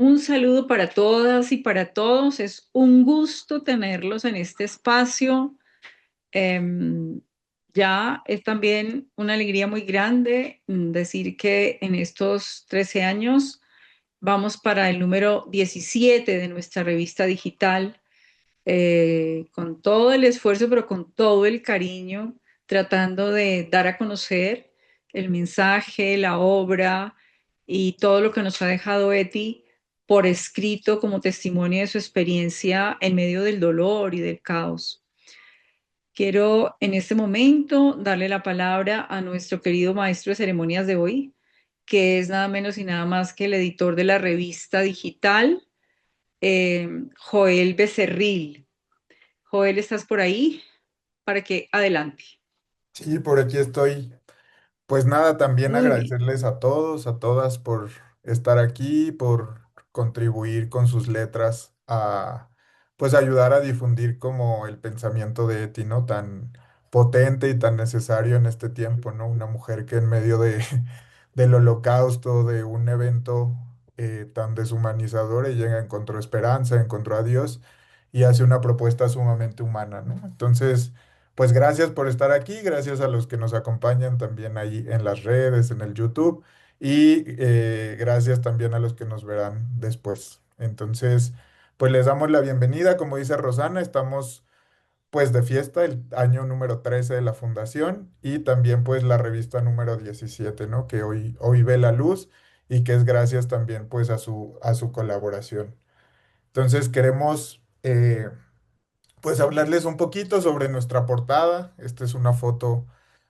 Un saludo para todas y para todos. Es un gusto tenerlos en este espacio. Em, ya es también una alegría muy grande decir que en estos 13 años vamos para el número 17 de nuestra revista digital, con todo el esfuerzo, pero con todo el cariño, tratando de dar a conocer el mensaje, la obra y todo lo que nos ha dejado Eti por escrito como testimonio de su experiencia en medio del dolor y del caos. Quiero en este momento darle la palabra a nuestro querido maestro de ceremonias de hoy, que es nada menos y nada más que el editor de la revista digital, Joel Becerril. Joel, ¿estás por ahí? Para que adelante. Sí, por aquí estoy. Pues nada, también Muy bien. agradecerles a todos, a todas por estar aquí, por contribuir con sus letras a, pues ayudar a difundir como el pensamiento de Eti, ¿no? Tan potente y tan necesario en este tiempo, ¿no? Una mujer que en medio del holocausto, de un evento tan deshumanizador, ella encontró esperanza, encontró a Dios y hace una propuesta sumamente humana, ¿no? Entonces... Pues gracias por estar aquí, gracias a los que nos acompañan también ahí en las redes, en el YouTube y gracias también a los que nos verán después. Entonces, pues les damos la bienvenida, como dice Rosana, estamos pues de fiesta, el año número 13 de la fundación y también pues la revista número 17, ¿no? Que hoy ve la luz y que es gracias también pues a su colaboración. Entonces queremos... pues hablarles un poquito sobre nuestra portada. Esta es una foto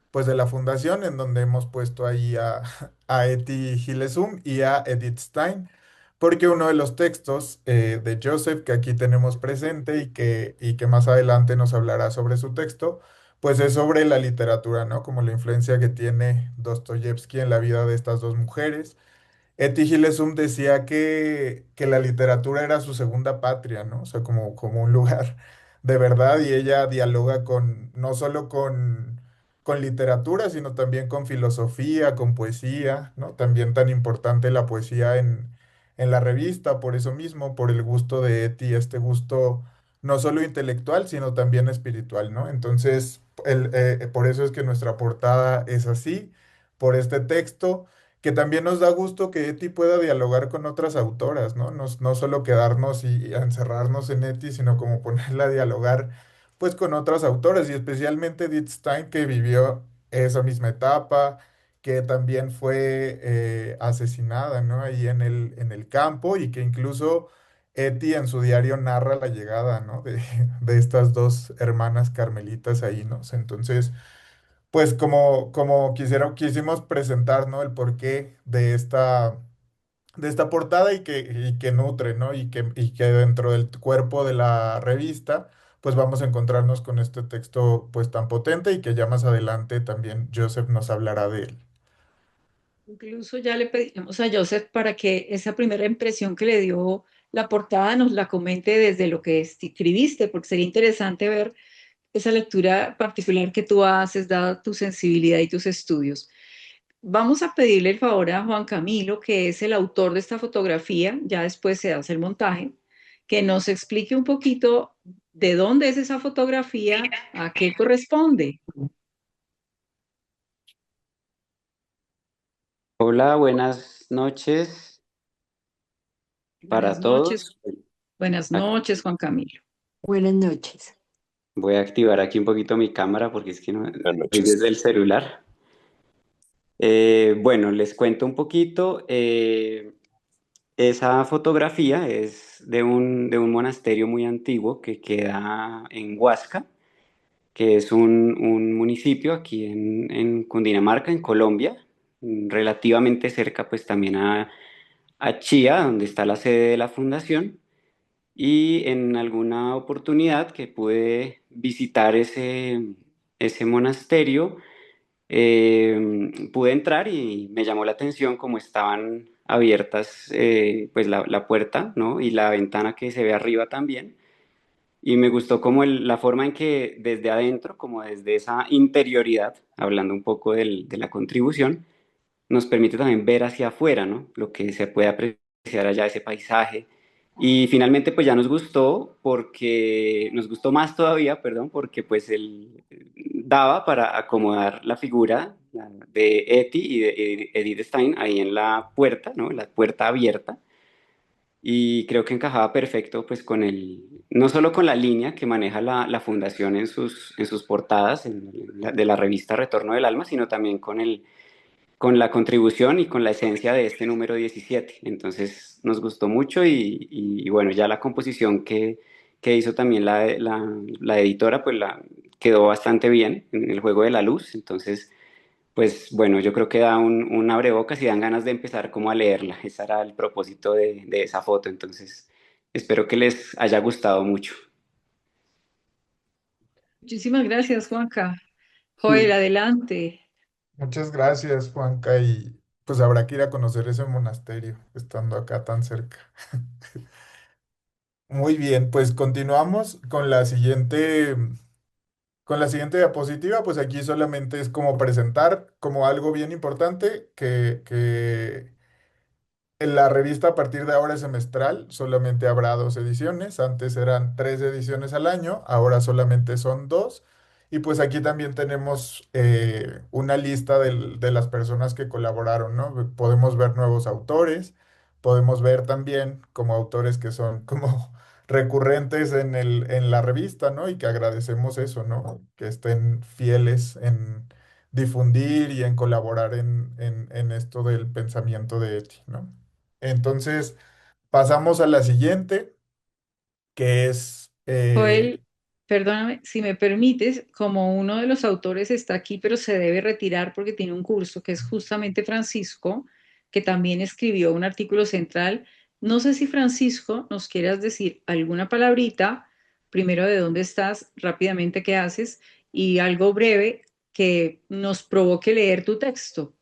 pues de la fundación en donde hemos puesto ahí a Eti Gilesum y a Edith Stein, porque uno de los textos de Joseph que aquí tenemos presente y que más adelante nos hablará sobre su texto, pues es sobre la literatura, ¿no? Como la influencia que tiene Dostoyevsky en la vida de estas dos mujeres. Etty Hillesum decía que la literatura era su segunda patria, ¿no? O sea, como un lugar de verdad y ella dialoga no solo con literatura, sino también con filosofía, con poesía, ¿no? También tan importante la poesía en la revista, por eso mismo, por el gusto de Etty, este gusto no solo intelectual, sino también espiritual, ¿no? Entonces, por eso es que nuestra portada es así, por este texto que también nos da gusto que Eti pueda dialogar con otras autoras, ¿no? No solo quedarnos y encerrarnos en Eti, sino como ponerla a dialogar pues con otras autoras y especialmente Edith Stein que vivió esa misma etapa, que también fue asesinada, ¿no? Ahí en el campo y que incluso Eti en su diario narra la llegada, ¿no? De estas dos hermanas carmelitas ahí, ¿no? Entonces... Pues como quisimos presentar, ¿no? El porqué de esta portada y que nutre, ¿no? Y que dentro del cuerpo de la revista, pues vamos a encontrarnos con este texto pues tan potente y que ya más adelante también Joseph nos hablará de él. Incluso ya le pedimos a Joseph para que esa primera impresión que le dio la portada nos la comente desde lo que escribiste, porque sería interesante ver esa lectura particular que tú haces, dada tu sensibilidad y tus estudios. Vamos a pedirle el favor a Juan Camilo, que es el autor de esta fotografía, ya después se hace el montaje, que nos explique un poquito de dónde es esa fotografía, a qué corresponde. Hola, buenas noches para Buenas noches, todos. buenas Ac- noches, Juan Camilo. Buenas noches. Voy a activar aquí un poquito mi cámara porque es que no Buenas estoy noches. desde el celular. Bueno, les cuento un poquito. Esa fotografía es de un monasterio muy antiguo que queda en Huasca, que es un municipio aquí en Cundinamarca, en Colombia, relativamente cerca pues también a Chía, donde está la sede de la fundación. Y en alguna oportunidad que pude visitar ese monasterio, pude entrar y me llamó la atención cómo estaban abiertas pues la puerta, ¿no? Y la ventana que se ve arriba también. Y me gustó como la forma en que desde adentro, como desde esa interioridad, hablando un poco de la contribución, nos permite también ver hacia afuera, ¿no? Lo que se puede apreciar apreciar allá ese paisaje. Y finalmente pues ya nos gustó más todavía, perdón, porque pues él daba para acomodar la figura de Etty y de Edith Stein ahí en la puerta, ¿no? La puerta abierta. Y creo que encajaba perfecto pues con no solo con la línea que maneja la fundación en sus portadas de la revista Retorno del Alma, sino también con la contribución y con la esencia de este número 17. Entonces nos gustó mucho y bueno, ya la composición que hizo también la editora, pues quedó bastante bien en el juego de la luz. Entonces, pues bueno, yo creo que da un abrebocas y dan ganas de empezar como a leerla. Ese era el propósito de esa foto. Entonces, espero que les haya gustado mucho. Muchísimas gracias, Juanca. Joel, Sí. adelante. Muchas gracias, Juanca, y pues habrá que ir a conocer ese monasterio, estando acá tan cerca. Muy bien, pues continuamos con la siguiente diapositiva, pues aquí solamente es como presentar como algo bien importante que en la revista a partir de ahora es semestral, solamente habrá 2 ediciones, antes eran 3 ediciones al año, ahora solamente son dos. Y pues aquí también tenemos una lista de las personas que colaboraron, ¿no? Podemos ver nuevos autores, podemos ver también como autores que son como recurrentes en la revista, ¿no? Y que agradecemos eso, ¿no? Que estén fieles en difundir y en colaborar en esto del pensamiento de Eti, ¿no? Entonces, pasamos a la siguiente, que es, Joel, perdóname, si me permites, como uno de los autores está aquí, pero se debe retirar porque tiene un curso, que es justamente Francisco, que también escribió un artículo central. No sé si Francisco nos quieras decir alguna palabrita, primero de dónde estás, rápidamente qué haces, y algo breve que nos provoque leer tu texto.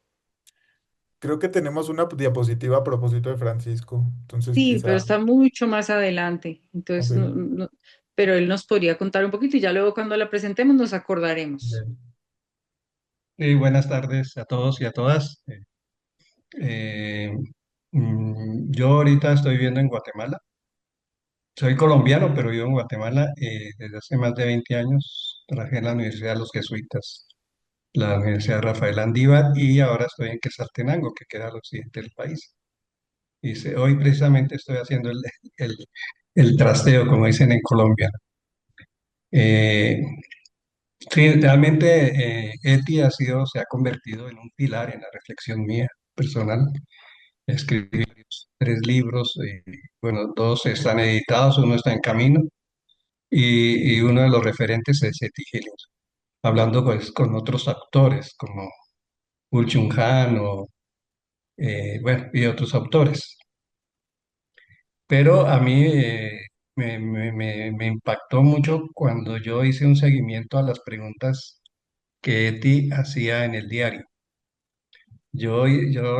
creo que tenemos una diapositiva a propósito de Francisco, entonces Sí, pero quizá, está mucho más adelante. ok, Entonces, pero él nos podría contar un poquito y ya luego cuando la presentemos nos acordaremos. bien. Buenas tardes a todos y a todas. Eh, yo ahorita estoy viviendo en Guatemala. Soy colombiano, pero vivo en Guatemala desde hace más de 20 años. Trabajé en la Universidad de los Jesuitas, la Universidad Rafael Andívar, y ahora estoy en Quetzaltenango, que queda al occidente del país. Hoy precisamente estoy haciendo el, el trasteo, como dicen en Colombia. Eh, sí, realmente ETI se ha convertido en un pilar en la reflexión mía personal. Escribí 3 libros, bueno, 2 están editados, uno está en camino y uno de los referentes es Etty Hillings, hablando pues con otros actores como Gul Chung Han o, bueno, y otros autores. Pero a mí me impactó mucho cuando yo hice un seguimiento a las preguntas que Etty hacía en el diario. Yo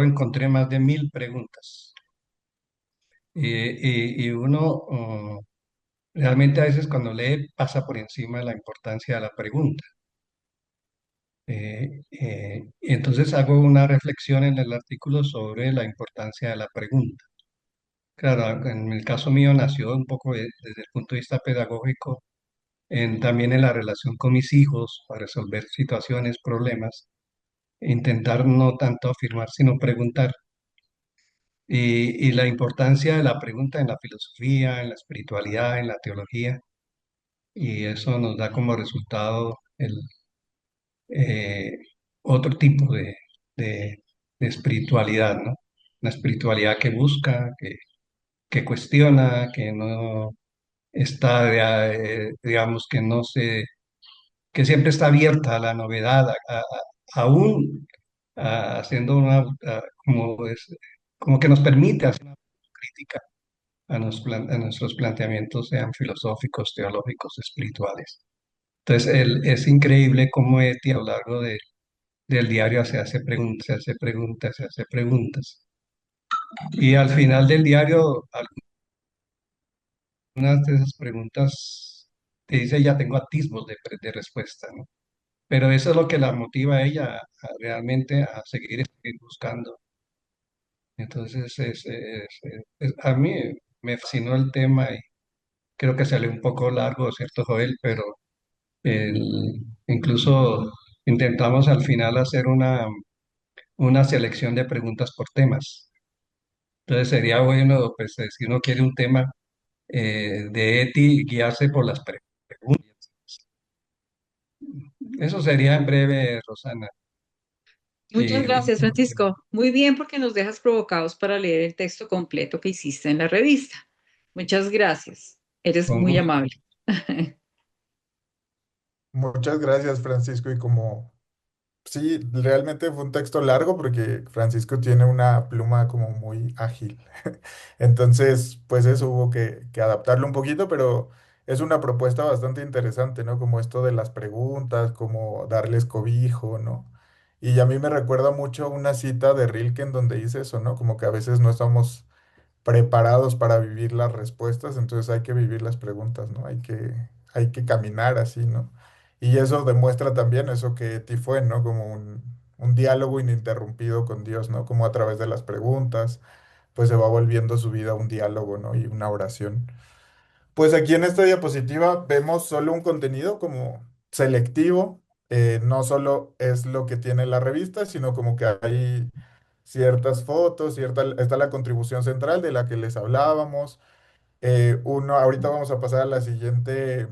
encontré más de 1000 preguntas y uno... realmente a veces cuando lee pasa por encima de la importancia de la pregunta. Y entonces hago una reflexión en el artículo sobre la importancia de la pregunta. Claro, en el caso mío nació un poco desde el punto de vista pedagógico, también en la relación con mis hijos, para resolver situaciones, problemas, intentar no tanto afirmar, sino preguntar. Y la importancia de la pregunta en la filosofía, en la espiritualidad, en la teología, y eso nos da como resultado eh, otro tipo de- de espiritualidad, ¿no? Una espiritualidad que busca, que cuestiona, que no está, digamos, que siempre está abierta a la novedad, aún haciendo como que nos permite hacer una crítica a nuestros planteamientos, sean filosóficos, teológicos, espirituales. Entonces, es increíble cómo Eti a lo largo del diario se hace preguntas, se hace preguntas, se hace preguntas. Y al final del diario, algunas de esas preguntas te dice, ya tengo atisbos de respuesta, ¿no? Pero eso es lo que la motiva a ella realmente a seguir buscando Entonces, a mí me fascinó el tema y creo que salió un poco largo, ¿cierto, Joel? Pero incluso intentamos al final hacer una selección de preguntas por temas. Entonces sería bueno, pues, si uno quiere un tema de ETI, guiarse por las preguntas. Eso sería en breve, Rosana. Muchas Y gracias, Francisco. Muy bien, porque nos dejas provocados para leer el texto completo que hiciste en la revista. Muchas gracias. Eres con muy gusto. amable. Muchas gracias, Francisco. Y como sí, realmente fue un texto largo porque Francisco tiene una pluma como muy ágil. Entonces, pues eso hubo que adaptarlo un poquito, pero es una propuesta bastante interesante, ¿no? Como esto de las preguntas, como darles cobijo, ¿no? Y a mí me recuerda mucho una cita de Rilke en donde dice eso, ¿no? Como que a veces no estamos preparados para vivir las respuestas, entonces hay que vivir las preguntas, ¿no? Hay que caminar así, ¿no? Y eso demuestra también eso que Eti fue, ¿no? Como un diálogo ininterrumpido con Dios, ¿no? Como a través de las preguntas, pues se va volviendo su vida un diálogo, ¿no? Y una oración. Pues aquí en esta diapositiva vemos solo un contenido como selectivo, no solo es lo que tiene la revista, sino como que hay ciertas fotos, está la contribución central de la que les hablábamos. Ahorita vamos a pasar a la siguiente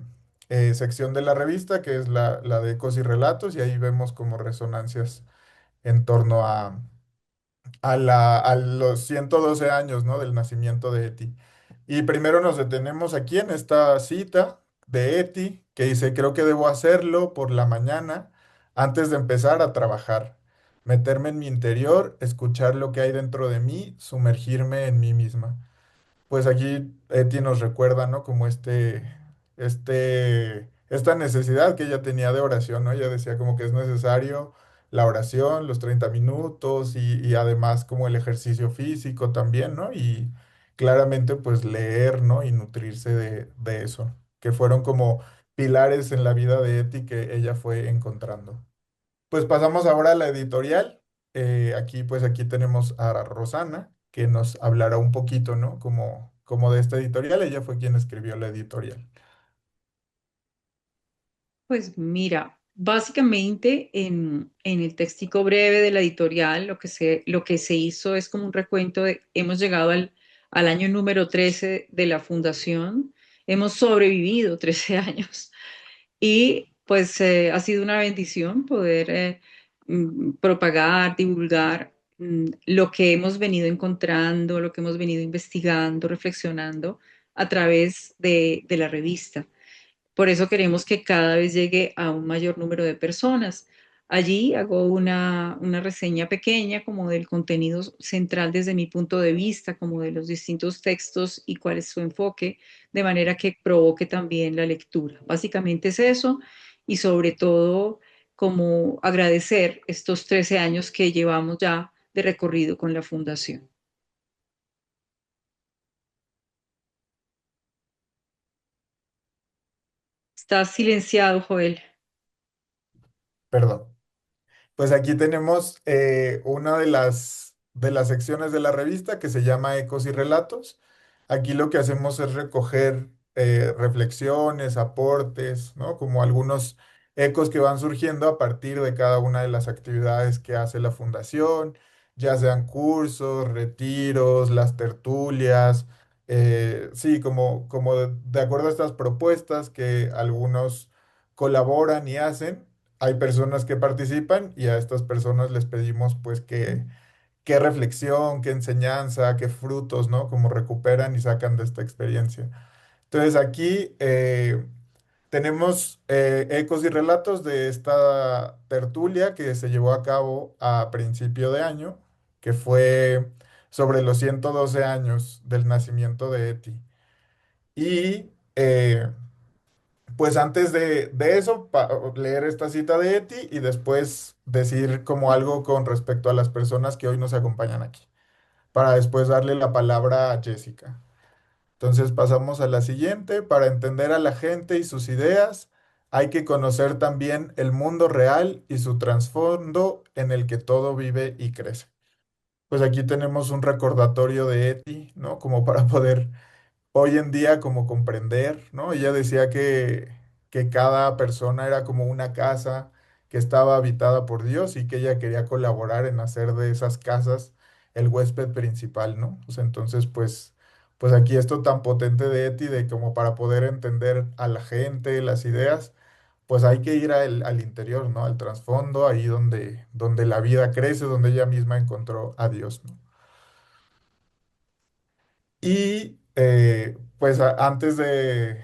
sección de la revista, que es la de ecos y relatos, y ahí vemos como resonancias en torno a los 112 años, ¿no? Del nacimiento de Eti. Y primero nos detenemos aquí en esta cita de Eti, que dice, creo que debo hacerlo por la mañana antes de empezar a trabajar, meterme en mi interior, escuchar lo que hay dentro de mí, sumergirme en mí misma. Pues aquí Eti nos recuerda, ¿no? Como esta necesidad que ella tenía de oración, ¿no? Ella decía como que es necesario la oración, los 30 minutos y además como el ejercicio físico también, ¿no? Y claramente pues leer, ¿no? Y nutrirse de eso, que fueron como pilares en la vida de Eti que ella fue encontrando. Pues pasamos ahora a la editorial. Aquí tenemos a Rosana, que nos hablará un poquito, ¿no? Como de esta editorial. Ella fue quien escribió la editorial. Pues mira, básicamente en el textico breve de la editorial lo que se hizo es como un recuento de, hemos llegado al año número 13 de la fundación, hemos sobrevivido 13 años y pues ha sido una bendición poder propagar, divulgar lo que hemos venido encontrando, lo que hemos venido investigando, reflexionando a través de la revista. Por eso queremos que cada vez llegue a un mayor número de personas. Allí hago una reseña pequeña como del contenido central desde mi punto de vista, como de los distintos textos y cuál es su enfoque, de manera que provoque también la lectura. Básicamente es eso y sobre todo como agradecer estos 13 años que llevamos ya de recorrido con la fundación. Estás silenciado, Joel. Perdón. Pues aquí tenemos una de las secciones de la revista que se llama Ecos y Relatos. Aquí lo que hacemos es recoger reflexiones, aportes, ¿no? Como algunos ecos que van surgiendo a partir de cada una de las actividades que hace la fundación, ya sean cursos, retiros, las tertulias, sí, como de acuerdo a estas propuestas que algunos colaboran y hacen. Hay personas que participan y a estas personas les pedimos pues qué reflexión, qué enseñanza, qué frutos, ¿no? Como recuperan y sacan de esta experiencia. Entonces aquí tenemos ecos y relatos de esta tertulia que se llevó a cabo a principio de año, que fue sobre los 112 años del nacimiento de Eti. Y pues antes de eso, leer esta cita de Eti y después decir como algo con respecto a las personas que hoy nos acompañan aquí, para después darle la palabra a Jessica. Entonces pasamos a la siguiente. Para entender a la gente y sus ideas, hay que conocer también el mundo real y su trasfondo en el que todo vive y crece. pues aquí tenemos un recordatorio de Eti, ¿no? Como para poder hoy en día como comprender, ¿no? Ella decía que cada persona era como una casa que estaba habitada por Dios y que ella quería colaborar en hacer de esas casas el huésped principal, ¿no? O sea, entonces, pues aquí esto tan potente de Eti, de como para poder entender a la gente, las ideas, pues hay que ir al interior, ¿no? Al trasfondo, ahí donde la vida crece, donde ella misma encontró a Dios, ¿no? Y pues antes de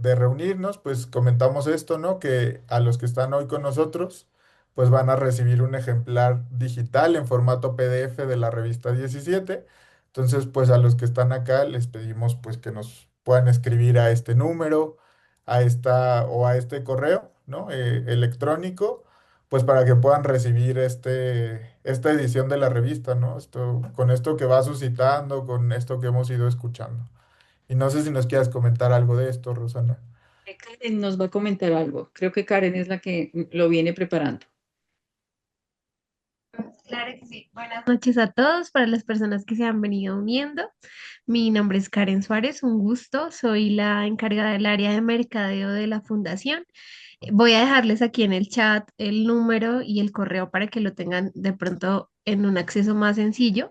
reunirnos, pues comentamos esto, ¿no? Que a los que están hoy con nosotros, pues van a recibir un ejemplar digital en formato PDF de la revista 17. Entonces, pues a los que están acá les pedimos pues que nos puedan escribir a este número, a esta o a este correo, ¿no? Electrónico, pues para que puedan recibir esta edición de la revista, ¿no? Con esto que va suscitando, con esto que hemos ido escuchando. Y no sé si nos quieras comentar algo de esto, Rosana. Karen nos va a comentar algo. Creo que Karen es la que lo viene preparando. Claro que sí. Buenas noches a todos, para las personas que se han venido uniendo. Mi nombre es Karen Suárez, un gusto. Soy la encargada del área de mercadeo de la fundación. Voy a dejarles aquí en el chat el número y el correo para que lo tengan de pronto en un acceso más sencillo.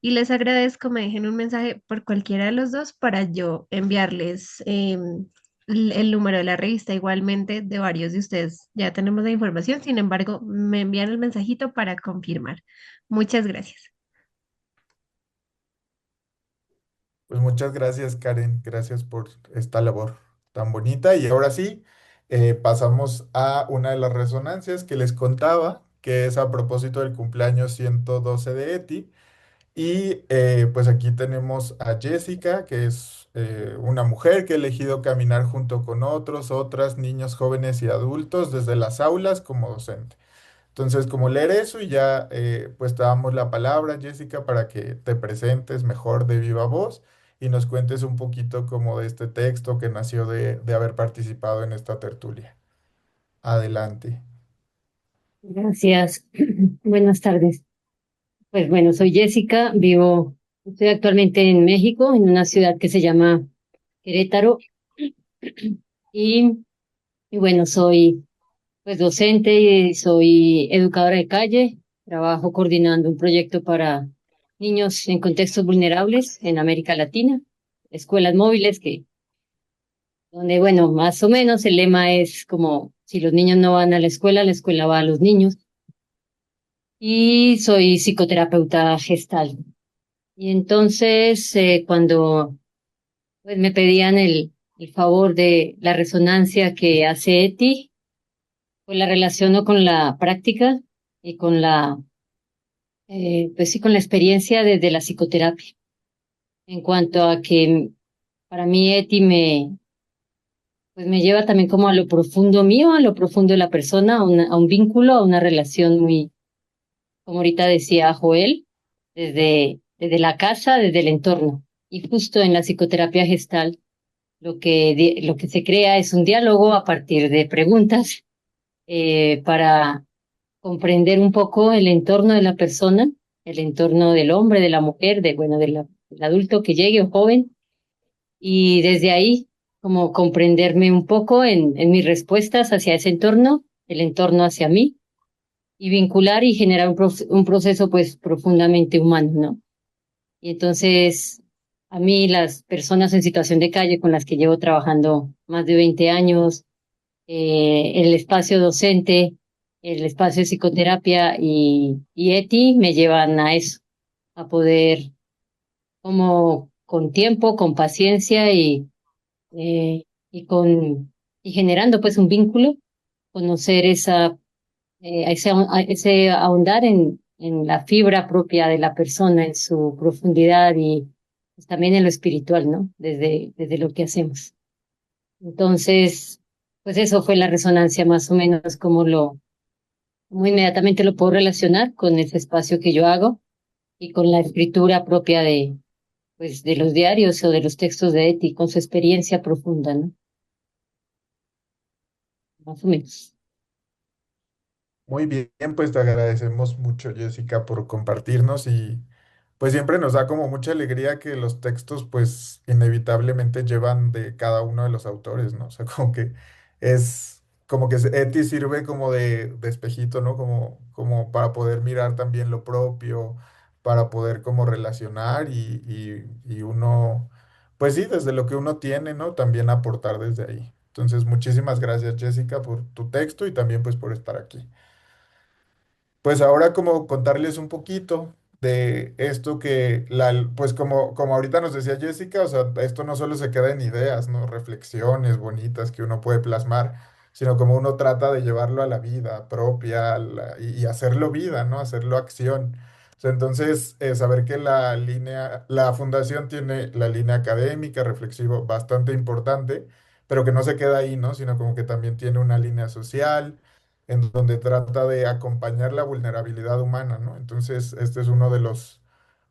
Y les agradezco, me dejen un mensaje por cualquiera de los dos para yo enviarles el número de la revista. Igualmente, de varios de ustedes ya tenemos la información, sin embargo, me envían el mensajito para confirmar. Muchas gracias. Pues muchas gracias, Karen. Gracias por esta labor tan bonita. Y ahora sí, pasamos a una de las resonancias que les contaba, que es a propósito del cumpleaños 112 de Eti. Y pues aquí tenemos a Jessica, que es una mujer que ha elegido caminar junto con otras, niños, jóvenes y adultos desde las aulas como docente. Entonces, como leer eso y ya pues te damos la palabra, Jessica, para que te presentes mejor de viva voz y nos cuentes un poquito como de este texto que nació de haber participado en esta tertulia. Adelante. Gracias. Buenas tardes. Pues bueno, soy Jessica, estoy actualmente en México, en una ciudad que se llama Querétaro, y, y bueno, soy pues docente y soy educadora de calle. Trabajo coordinando un proyecto para niños en contextos vulnerables en América Latina, escuelas móviles donde bueno, más o menos el lema es como si los niños no van a la escuela va a los niños. Y soy psicoterapeuta gestal. Y entonces, cuando pues, me pedían el favor de la resonancia que hace Eti, pues la relaciono con la práctica y con pues sí, con la experiencia desde la psicoterapia. En cuanto a que para mí Eti pues me lleva también como a lo profundo mío, a lo profundo de la persona, a un vínculo, a una relación muy, como ahorita decía Joel, desde la casa, desde el entorno. Y justo en la psicoterapia gestal, lo que se crea es un diálogo a partir de preguntas para comprender un poco el entorno de la persona, el entorno del hombre, de la mujer, bueno, del adulto que llegue o joven, y desde ahí como comprenderme un poco en mis respuestas hacia ese entorno, el entorno hacia mí y vincular y generar un proceso pues profundamente humano, ¿no? Y entonces a mí las personas en situación de calle con las que llevo trabajando más de 20 años, el espacio docente, el espacio de psicoterapia y ETI me llevan a eso, a poder como con tiempo, con paciencia y y generando pues un vínculo, conocer a ese ahondar en la fibra propia de la persona, en su profundidad y pues, también en lo espiritual, ¿no? Desde lo que hacemos. Entonces, pues eso fue la resonancia más o menos como inmediatamente lo puedo relacionar con ese espacio que yo hago y con la escritura propia pues, de los diarios o de los textos de Eti, con su experiencia profunda, ¿no? Más o menos. Muy bien, pues te agradecemos mucho, Jessica, por compartirnos y pues siempre nos da como mucha alegría que los textos pues inevitablemente llevan de cada uno de los autores, ¿no? O sea, como que es, como que Eti sirve como de espejito, ¿no? Como para poder mirar también lo propio, para poder como relacionar y uno, pues sí, desde lo que uno tiene, ¿no? También aportar desde ahí. Entonces, muchísimas gracias, Jessica, por tu texto y también pues por estar aquí. Pues ahora como contarles un poquito de esto que, pues como ahorita nos decía Jessica, o sea, esto no solo se queda en ideas, ¿no? Reflexiones bonitas que uno puede plasmar, sino como uno trata de llevarlo a la vida propia y hacerlo vida, ¿no? Hacerlo acción. O sea, entonces, saber que la fundación tiene la línea académica, reflexiva, bastante importante, pero que no se queda ahí, ¿no? Sino como que también tiene una línea social en donde trata de acompañar la vulnerabilidad humana, ¿no? Entonces, este es uno de los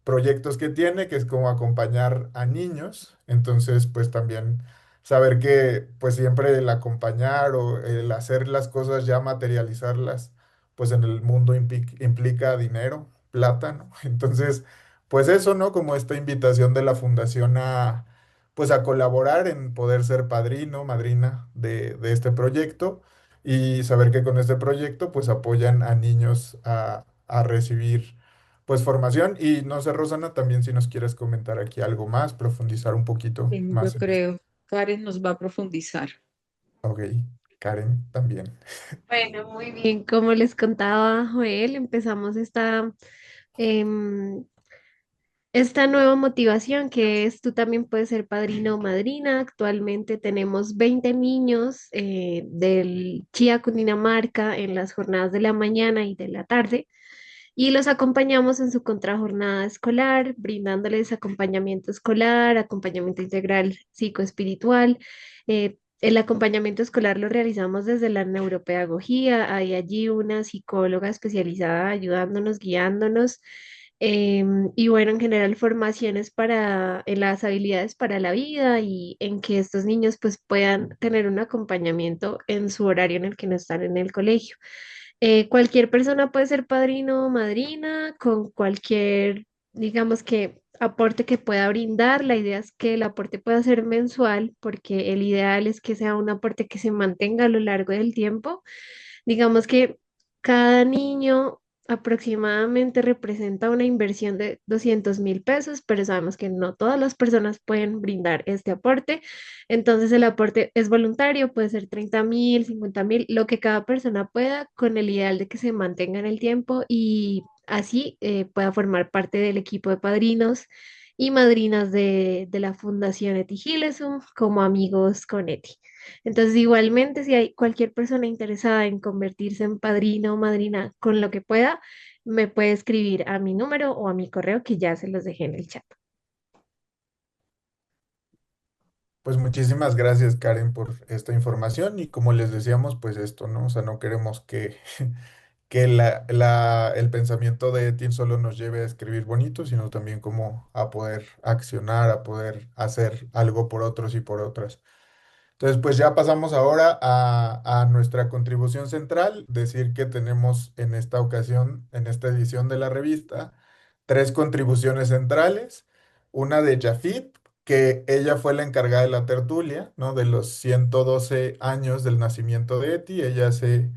proyectos que tiene, que es como acompañar a niños. Entonces, pues también saber que pues siempre el acompañar o el hacer las cosas ya materializarlas, pues en el mundo implica dinero, plata, ¿no? Entonces, pues eso, ¿no? Como esta invitación de la fundación a pues a colaborar en poder ser padrino, madrina de este proyecto y saber que con este proyecto pues apoyan a niños a recibir pues formación. Y no sé, Rosana, también si nos quieres comentar aquí algo más, profundizar un poquito Yo más en esto. creo, Karen nos va a profundizar. Ok, Karen también. Bueno, muy bien, como les contaba Joel, empezamos em, esta nueva motivación que es tú también puedes ser padrino o madrina. Actualmente tenemos 20 niños del Chía, Cundinamarca, en las jornadas de la mañana y de la tarde y los acompañamos en su contrajornada escolar, brindándoles acompañamiento escolar, acompañamiento integral psicoespiritual. El acompañamiento escolar lo realizamos desde la neuropedagogía. Hay allí una psicóloga especializada ayudándonos, guiándonos. Y bueno, en general formaciones en las habilidades para la vida y en que estos niños pues puedan tener un acompañamiento en su horario en el que no están en el colegio. Cualquier persona puede ser padrino o madrina con cualquier, digamos que aporte que pueda brindar. La idea es que el aporte pueda ser mensual, porque el ideal es que sea un aporte que se mantenga a lo largo del tiempo. Digamos que cada niño aproximadamente representa una inversión de 200.000 pesos, pero sabemos que no todas las personas pueden brindar este aporte. Entonces el aporte es voluntario, puede ser 30.000, 50.000, lo que cada persona pueda, con el ideal de que se mantenga en el tiempo y así pueda formar parte del equipo de padrinos y madrinas de la Fundación Eti Gilesum como amigos con Eti. Entonces, igualmente, si hay cualquier persona interesada en convertirse en padrino o madrina con lo que pueda, me puede escribir a mi número o a mi correo que ya se los dejé en el chat. Pues muchísimas gracias, Karen, por esta información y como les decíamos, pues esto, ¿no? O sea, no queremos que el pensamiento de Tim solo nos lleve a escribir bonito, sino también como a poder accionar, a poder hacer algo por otros y por otras. Entonces, pues ya pasamos ahora a nuestra contribución central, decir que tenemos en esta ocasión, en esta edición de la revista, tres contribuciones centrales. Una de Jafit, que ella fue la encargada de la tertulia, ¿no? De los 112 años del nacimiento de Eti. Ella hace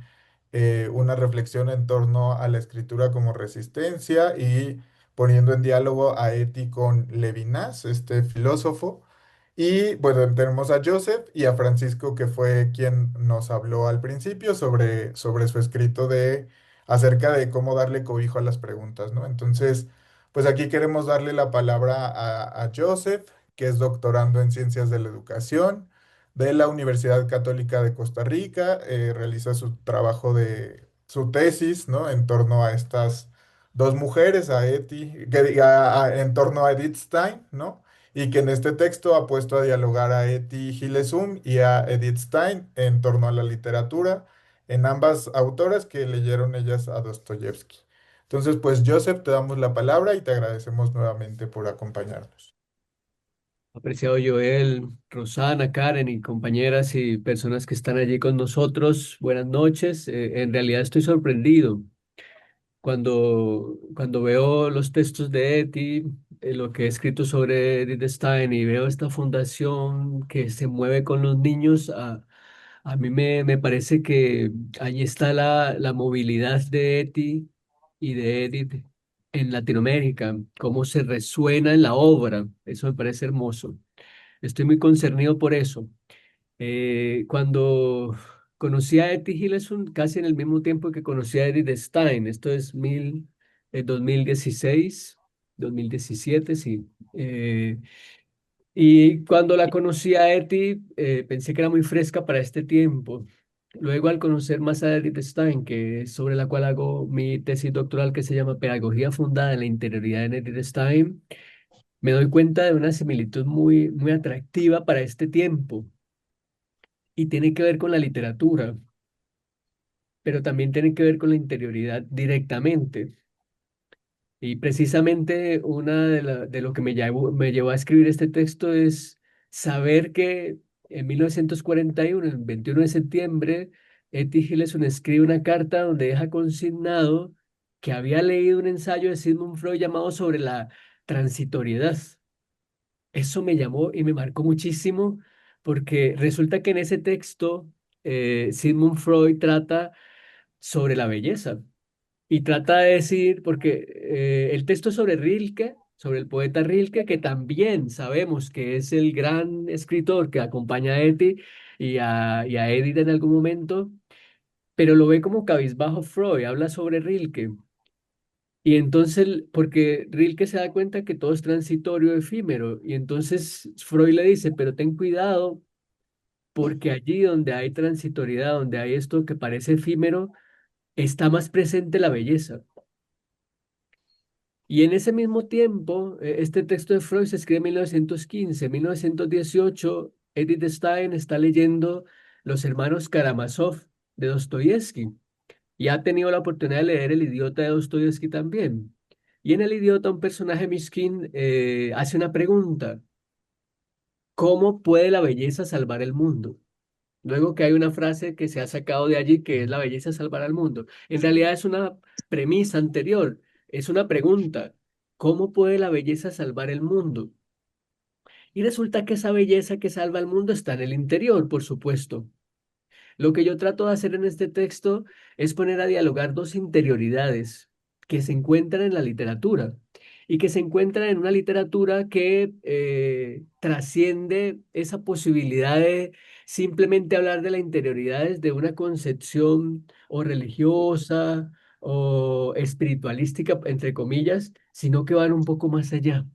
una reflexión en torno a la escritura como resistencia y poniendo en diálogo a Eti con Levinas, este filósofo. Y bueno, tenemos a Joseph y a Francisco, que fue quien nos habló al principio sobre su escrito acerca de cómo darle cobijo a las preguntas, ¿no? Entonces, pues aquí queremos darle la palabra a Joseph, que es doctorando en Ciencias de la Educación de la Universidad Católica de Costa Rica. Realiza su trabajo su tesis, ¿no? En torno a estas dos mujeres, a en torno a Edith Stein, ¿no? Y que en este texto ha puesto a dialogar a Etty Hillesum y a Edith Stein en torno a la literatura, en ambas autoras que leyeron ellas a Dostoyevsky. Entonces, pues Joseph, te damos la palabra y te agradecemos nuevamente por acompañarnos. Apreciado Joel, Rosana, Karen y compañeras y personas que están allí con nosotros, buenas noches. En realidad estoy sorprendido cuando veo los textos de Eti, lo que he escrito sobre Edith Stein y veo esta fundación que se mueve con los niños. A mí me parece que allí está la movilidad de Eti y de Edith en Latinoamérica, cómo se resuena en la obra. Eso me parece hermoso. Estoy muy concernido por eso. Cuando conocí a Etty Hillesum, casi en el mismo tiempo que conocí a Edith Stein, esto es 2016, 2017, sí. Y cuando la conocí a Etty, pensé que era muy fresca para este tiempo. Luego, al conocer más a Edith Stein, que es sobre la cual hago mi tesis doctoral que se llama Pedagogía fundada en la interioridad en Edith Stein, me doy cuenta de una similitud muy, muy atractiva para este tiempo y tiene que ver con la literatura, pero también tiene que ver con la interioridad directamente. Y precisamente de lo que me llevó a escribir este texto es saber que en 1941, el 21 de septiembre, Etty Hillesum escribe una carta donde deja consignado que había leído un ensayo de Sigmund Freud llamado sobre la transitoriedad. Eso me llamó y me marcó muchísimo porque resulta que en ese texto Sigmund Freud trata sobre la belleza y trata de decir, porque el texto es sobre Rilke, sobre el poeta Rilke, que también sabemos que es el gran escritor que acompaña a Etty y a Edith en algún momento, pero lo ve como cabizbajo Freud, habla sobre Rilke. Y entonces, porque Rilke se da cuenta que todo es transitorio, efímero, y entonces Freud le dice, pero ten cuidado, porque allí donde hay transitoriedad, donde hay esto que parece efímero, está más presente la belleza. Y en ese mismo tiempo, este texto de Freud se escribe en 1915, 1918, Edith Stein está leyendo Los hermanos Karamazov de Dostoyevsky. Y ha tenido la oportunidad de leer El idiota de Dostoyevsky también. Y en El idiota, un personaje miskin hace una pregunta: ¿cómo puede la belleza salvar el mundo? Luego que hay una frase que se ha sacado de allí que es la belleza salvará al mundo. En realidad es una premisa anterior, es una pregunta: ¿cómo puede la belleza salvar el mundo? Y resulta que esa belleza que salva al mundo está en el interior, por supuesto. Lo que yo trato de hacer en este texto es poner a dialogar dos interioridades que se encuentran en la literatura y que se encuentran en una literatura que trasciende esa posibilidad de simplemente hablar de la interioridad desde una concepción o religiosa o espiritualística, entre comillas, sino que van un poco más allá.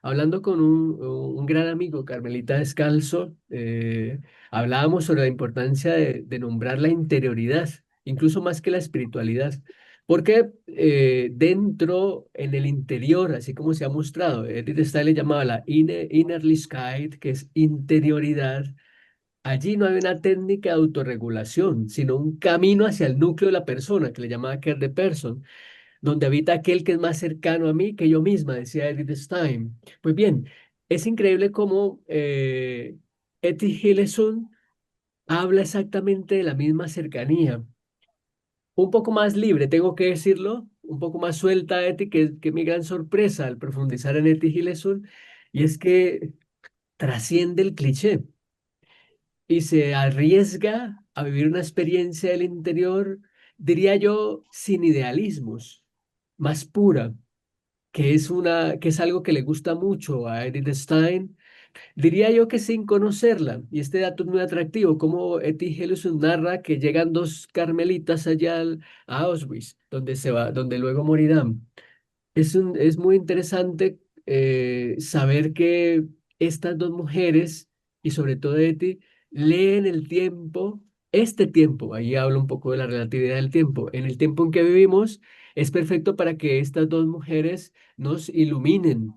Hablando con un gran amigo, Carmelita Descalzo, hablábamos sobre la importancia de nombrar la interioridad, incluso más que la espiritualidad, porque dentro, en el interior, así como se ha mostrado, Edith Stein le llamaba la Innerlichkeit, que es interioridad. Allí no hay una técnica de autorregulación, sino un camino hacia el núcleo de la persona, que le llamaba Care the Person, donde habita aquel que es más cercano a mí que yo misma, decía Edith Stein. Pues bien, es increíble cómo Etty Hillesum habla exactamente de la misma cercanía, un poco más libre, tengo que decirlo, un poco más suelta Etty, que mi gran sorpresa al profundizar en Etty Hillesum, y es que trasciende el cliché y se arriesga a vivir una experiencia del interior, diría yo, sin idealismos, más pura, que es algo que le gusta mucho a Edith Stein, diría yo que sin conocerla. Y este dato es muy atractivo, como Etty Hillesum narra que llegan dos carmelitas a Auschwitz, donde luego morirán. Es muy interesante saber que estas dos mujeres, y sobre todo Eti, leen el tiempo, este tiempo, ahí hablo un poco de la relatividad del tiempo, en el tiempo en que vivimos, es perfecto para que estas dos mujeres nos iluminen.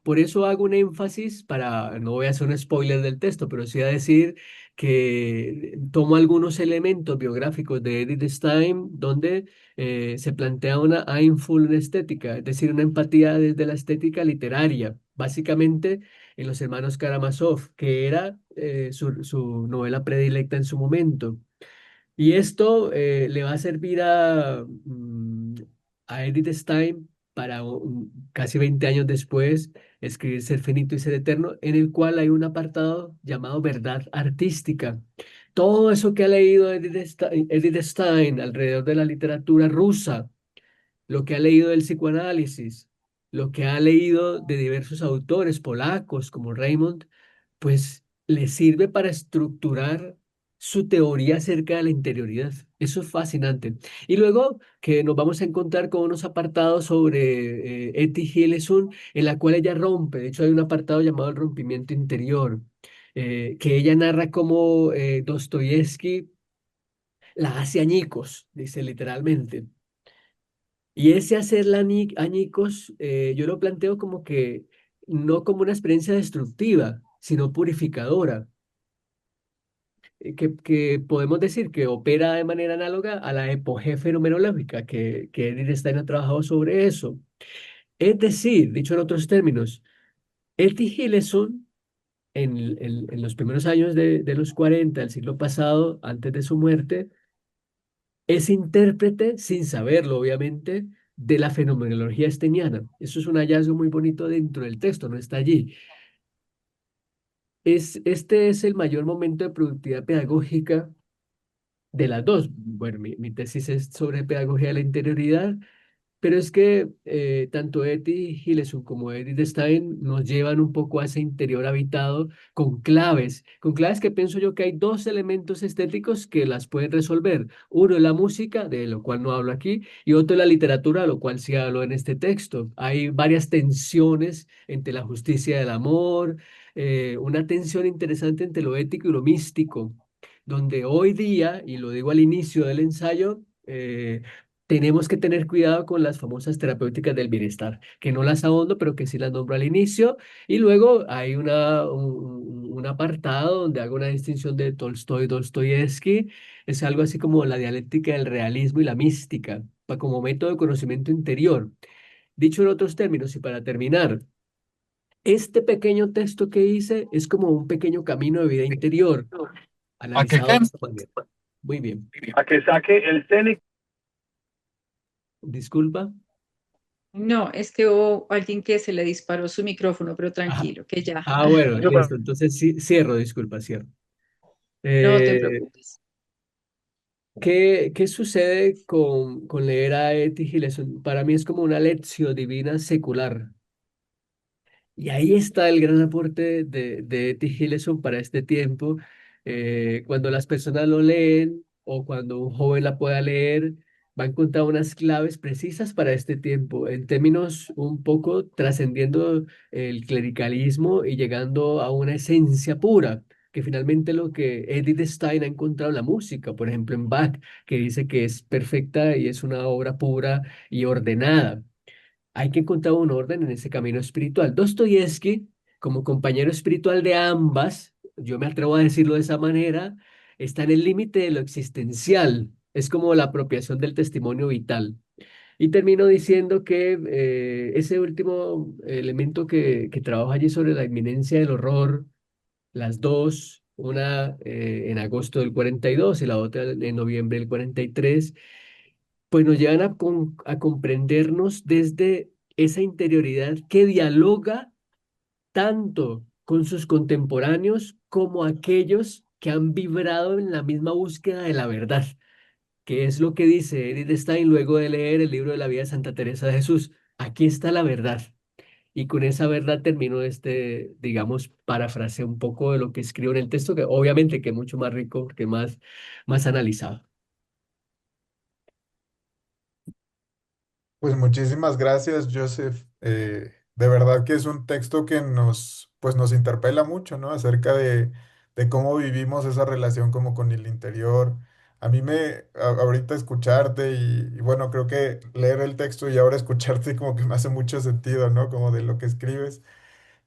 Por eso hago un énfasis para, no voy a hacer un spoiler del texto, pero sí a decir que tomo algunos elementos biográficos de Edith Stein, donde se plantea una mindful estética, es decir, una empatía desde la estética literaria. Básicamente, en Los Hermanos Karamazov, que era su novela predilecta en su momento. Y esto le va a servir a Edith Stein para casi 20 años después escribir Ser finito y ser eterno, en el cual hay un apartado llamado verdad artística. Todo eso que ha leído Edith Stein alrededor de la literatura rusa, lo que ha leído del psicoanálisis, lo que ha leído de diversos autores polacos como Raymond, pues le sirve para estructurar su teoría acerca de la interioridad. Eso es fascinante. Y luego que nos vamos a encontrar con unos apartados sobre Etty Hillesum, en la cual ella rompe. De hecho, hay un apartado llamado El rompimiento interior, que ella narra cómo Dostoyevsky la hace añicos, dice literalmente. Y ese hacerla añicos, yo lo planteo como que no como una experiencia destructiva, sino purificadora, que podemos decir que opera de manera análoga a la epogea fenomenológica, que Edith Stein ha trabajado sobre eso. Es decir, dicho en otros términos, Etty Hillesum, en los primeros años de los 40 del siglo pasado, antes de su muerte, es intérprete, sin saberlo obviamente, de la fenomenología esteniana. Eso es un hallazgo muy bonito dentro del texto, no está allí. Este es el mayor momento de productividad pedagógica de las dos. Bueno, mi tesis es sobre pedagogía de la interioridad. Pero es que tanto Etty Hillesum como Edith Stein nos llevan un poco a ese interior habitado con claves que pienso yo que hay dos elementos estéticos que las pueden resolver. Uno es la música, de lo cual no hablo aquí, y otro es la literatura, de lo cual sí hablo en este texto. Hay varias tensiones entre la justicia y el amor, una tensión interesante entre lo ético y lo místico, donde hoy día, y lo digo al inicio del ensayo, tenemos que tener cuidado con las famosas terapéuticas del bienestar, que no las ahondo, pero que sí las nombro al inicio. Y luego hay un apartado donde hago una distinción de Tolstoy, Dostoyevsky. Es algo así como la dialéctica del realismo y la mística, como método de conocimiento interior. Dicho en otros términos, y para terminar, este pequeño texto que hice es como un pequeño camino de vida interior, A que analizado de esta manera. Muy bien. a que saque el CENIC. Disculpa. No, es que hubo alguien que se le disparó su micrófono, pero Ajá. tranquilo, que ya. Ah, bueno, listo. Entonces sí, cierro, disculpa, cierro. No te Eh, preocupes. ¿qué sucede con leer a Etty Hillesum? Para mí es como una lección divina secular. Y ahí está el gran aporte de Etty Hillesum para este tiempo. Cuando las personas lo leen o cuando un joven la pueda leer, va a encontrar unas claves precisas para este tiempo, en términos un poco trascendiendo el clericalismo y llegando a una esencia pura, que finalmente lo que Edith Stein ha encontrado en la música, por ejemplo en Bach, que dice que es perfecta y es una obra pura y ordenada. Hay que encontrar un orden en ese camino espiritual. Dostoyevsky, como compañero espiritual de ambas, yo me atrevo a decirlo de esa manera, está en el límite de lo existencial. Es como la apropiación del testimonio vital. Y termino diciendo que ese último elemento que trabaja allí sobre la inminencia del horror, las dos, una en agosto del 42 y la otra en noviembre del 43, pues nos llevan a comprendernos desde esa interioridad que dialoga tanto con sus contemporáneos como aquellos que han vibrado en la misma búsqueda de la verdad, que es lo que dice Edith Stein luego de leer el libro de la vida de Santa Teresa de Jesús. Aquí está la verdad. Y con esa verdad termino digamos, parafraseo un poco de lo que escribo en el texto, que obviamente que es mucho más rico, que más analizado. Pues muchísimas gracias, Joseph. De verdad que es un texto que pues nos interpela mucho, ¿no? Acerca de cómo vivimos esa relación como con el interior. A mí ahorita escucharte y bueno, creo que leer el texto y ahora escucharte como que me hace mucho sentido, ¿no? Como de lo que escribes.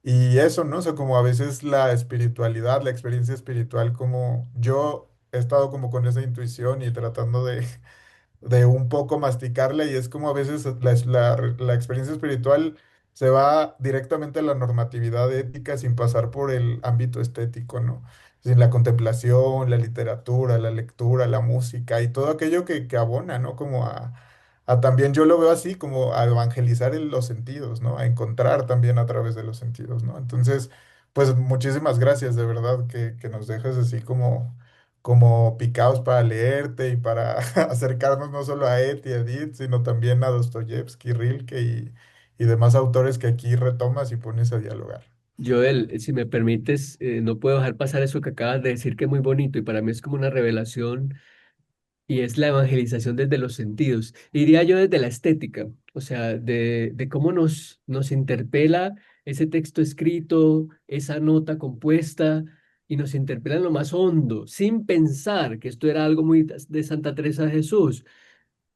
Y eso, ¿no? O sea, como a veces la espiritualidad, la experiencia espiritual, como yo he estado como con esa intuición y tratando de un poco masticarla y es como a veces la experiencia espiritual se va directamente a la normatividad ética sin pasar por el ámbito estético, ¿no? Sin la contemplación, la literatura, la lectura, la música y todo aquello que abona, ¿no? Como a también yo lo veo así, como a evangelizar en los sentidos, ¿no? A encontrar también a través de los sentidos, ¿no? Entonces, pues muchísimas gracias, de verdad, que nos dejes así como picados para leerte y para acercarnos no solo a Eti, Edith, sino también a Dostoyevsky, Rilke y demás autores que aquí retomas y pones a dialogar. Joel, si me permites, no puedo dejar pasar eso que acabas de decir, que es muy bonito y para mí es como una revelación y es la evangelización desde los sentidos. Diría yo desde la estética, o sea, de cómo nos interpela ese texto escrito, esa nota compuesta y nos interpela en lo más hondo, sin pensar que esto era algo muy de Santa Teresa de Jesús,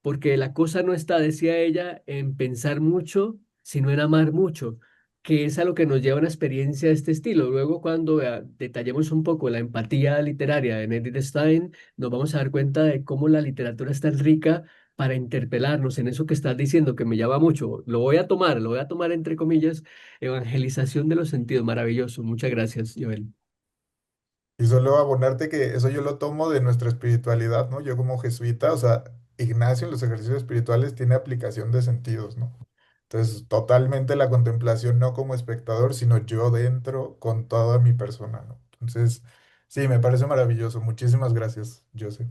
porque la cosa no está, decía ella, en pensar mucho, sino en amar mucho, que es a lo que nos lleva una experiencia de este estilo. Luego, cuando detallemos un poco la empatía literaria de Edith Stein, nos vamos a dar cuenta de cómo la literatura es tan rica para interpelarnos en eso que estás diciendo, que me llama mucho. Lo voy a tomar entre comillas, evangelización de los sentidos. Maravilloso. Muchas gracias, Joel. Y solo abonarte que eso yo lo tomo de nuestra espiritualidad, ¿no? Yo como jesuita, o sea, Ignacio en los ejercicios espirituales tiene aplicación de sentidos, ¿no? Entonces, totalmente la contemplación no como espectador, sino yo dentro con toda mi persona, ¿no? Entonces, sí, me parece maravilloso. Muchísimas gracias, Joseph.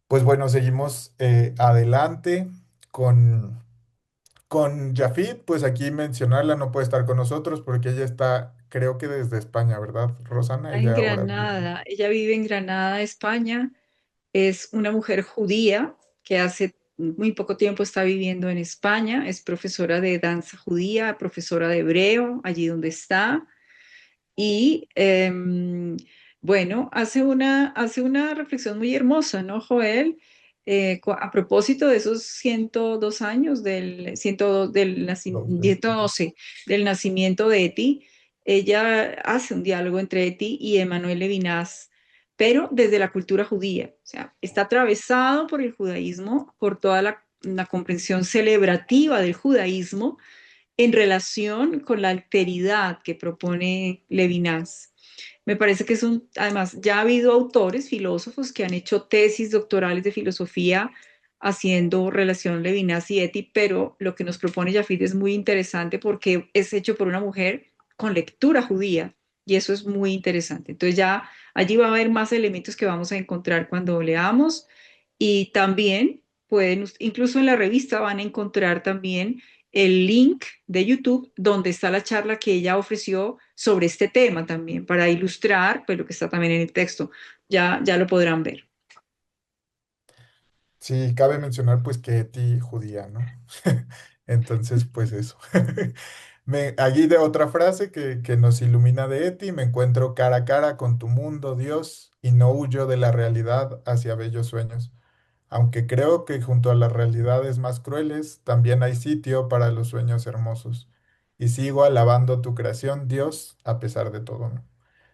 Pues bueno, seguimos adelante con, con Jafit. Pues aquí mencionarla no puede estar con nosotros porque ella está, creo que desde España, ¿verdad, Rosana? En Ella ahora vive. Granada, ella vive en Granada, España. Es una mujer judía que hace muy poco tiempo está viviendo en España. Es profesora de danza judía, profesora de hebreo, allí donde está. Y bueno, hace una reflexión muy hermosa, ¿no, Joel? A propósito de esos 102 años del, 102 Doble. 112 del nacimiento de Eti, ella hace un diálogo entre Eti y Emmanuel Levinas, pero desde la cultura judía. O sea, está atravesado por el judaísmo, por toda la comprensión celebrativa del judaísmo en relación con la alteridad que propone Levinas. Me parece que además, ya ha habido autores, filósofos, que han hecho tesis doctorales de filosofía haciendo relación Levinas y Eti, pero lo que nos propone Jafid es muy interesante porque es hecho por una mujer con lectura judía y eso es muy interesante. Entonces ya allí va a haber más elementos que vamos a encontrar cuando leamos y también pueden, incluso en la revista van a encontrar también el link de YouTube donde está la charla que ella ofreció sobre este tema también, para ilustrar pues, lo que está también en el texto. Ya lo podrán ver. Sí, cabe mencionar pues que Eti judía, ¿no? Entonces, pues eso. Allí de otra frase que nos ilumina de Eti, me encuentro cara a cara con tu mundo, Dios, y no huyo de la realidad hacia bellos sueños. Aunque creo que junto a las realidades más crueles también hay sitio para los sueños hermosos. Y sigo alabando tu creación, Dios, a pesar de todo, ¿no?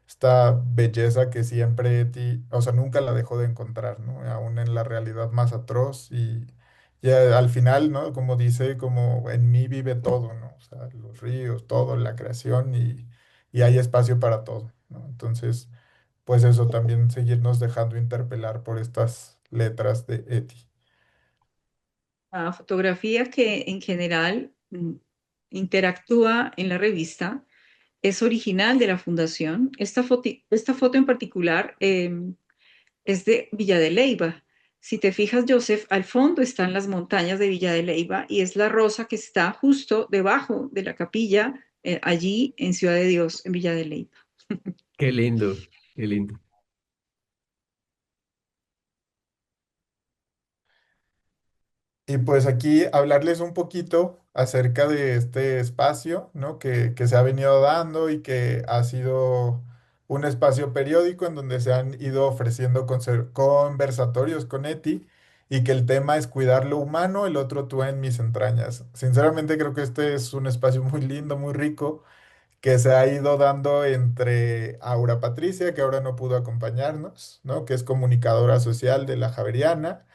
Esta belleza que siempre o sea, nunca la dejó de encontrar, ¿no? Aún en la realidad más atroz y al final, ¿no? Como dice, como en mí vive todo, ¿no? O sea, los ríos, todo, la creación y hay espacio para todo, ¿no? Entonces pues eso también seguirnos dejando interpelar por estas letras de Eti. La fotografía que en general interactúa en la revista es original de la fundación. Esta foto en particular es de Villa de Leyva. Si te fijas, Joseph, al fondo están las montañas de Villa de Leyva y es la rosa que está justo debajo de la capilla, allí en Ciudad de Dios, en Villa de Leyva. Qué lindo, qué lindo. Y pues aquí hablarles un poquito acerca de este espacio, ¿no? Que se ha venido dando y que ha sido un espacio periódico en donde se han ido ofreciendo conversatorios con Eti y que el tema es cuidar lo humano, el otro tú en mis entrañas. Sinceramente creo que este es un espacio muy lindo, muy rico, que se ha ido dando entre Aura Patricia, que ahora no pudo acompañarnos, ¿no? Que es comunicadora social de la Javeriana,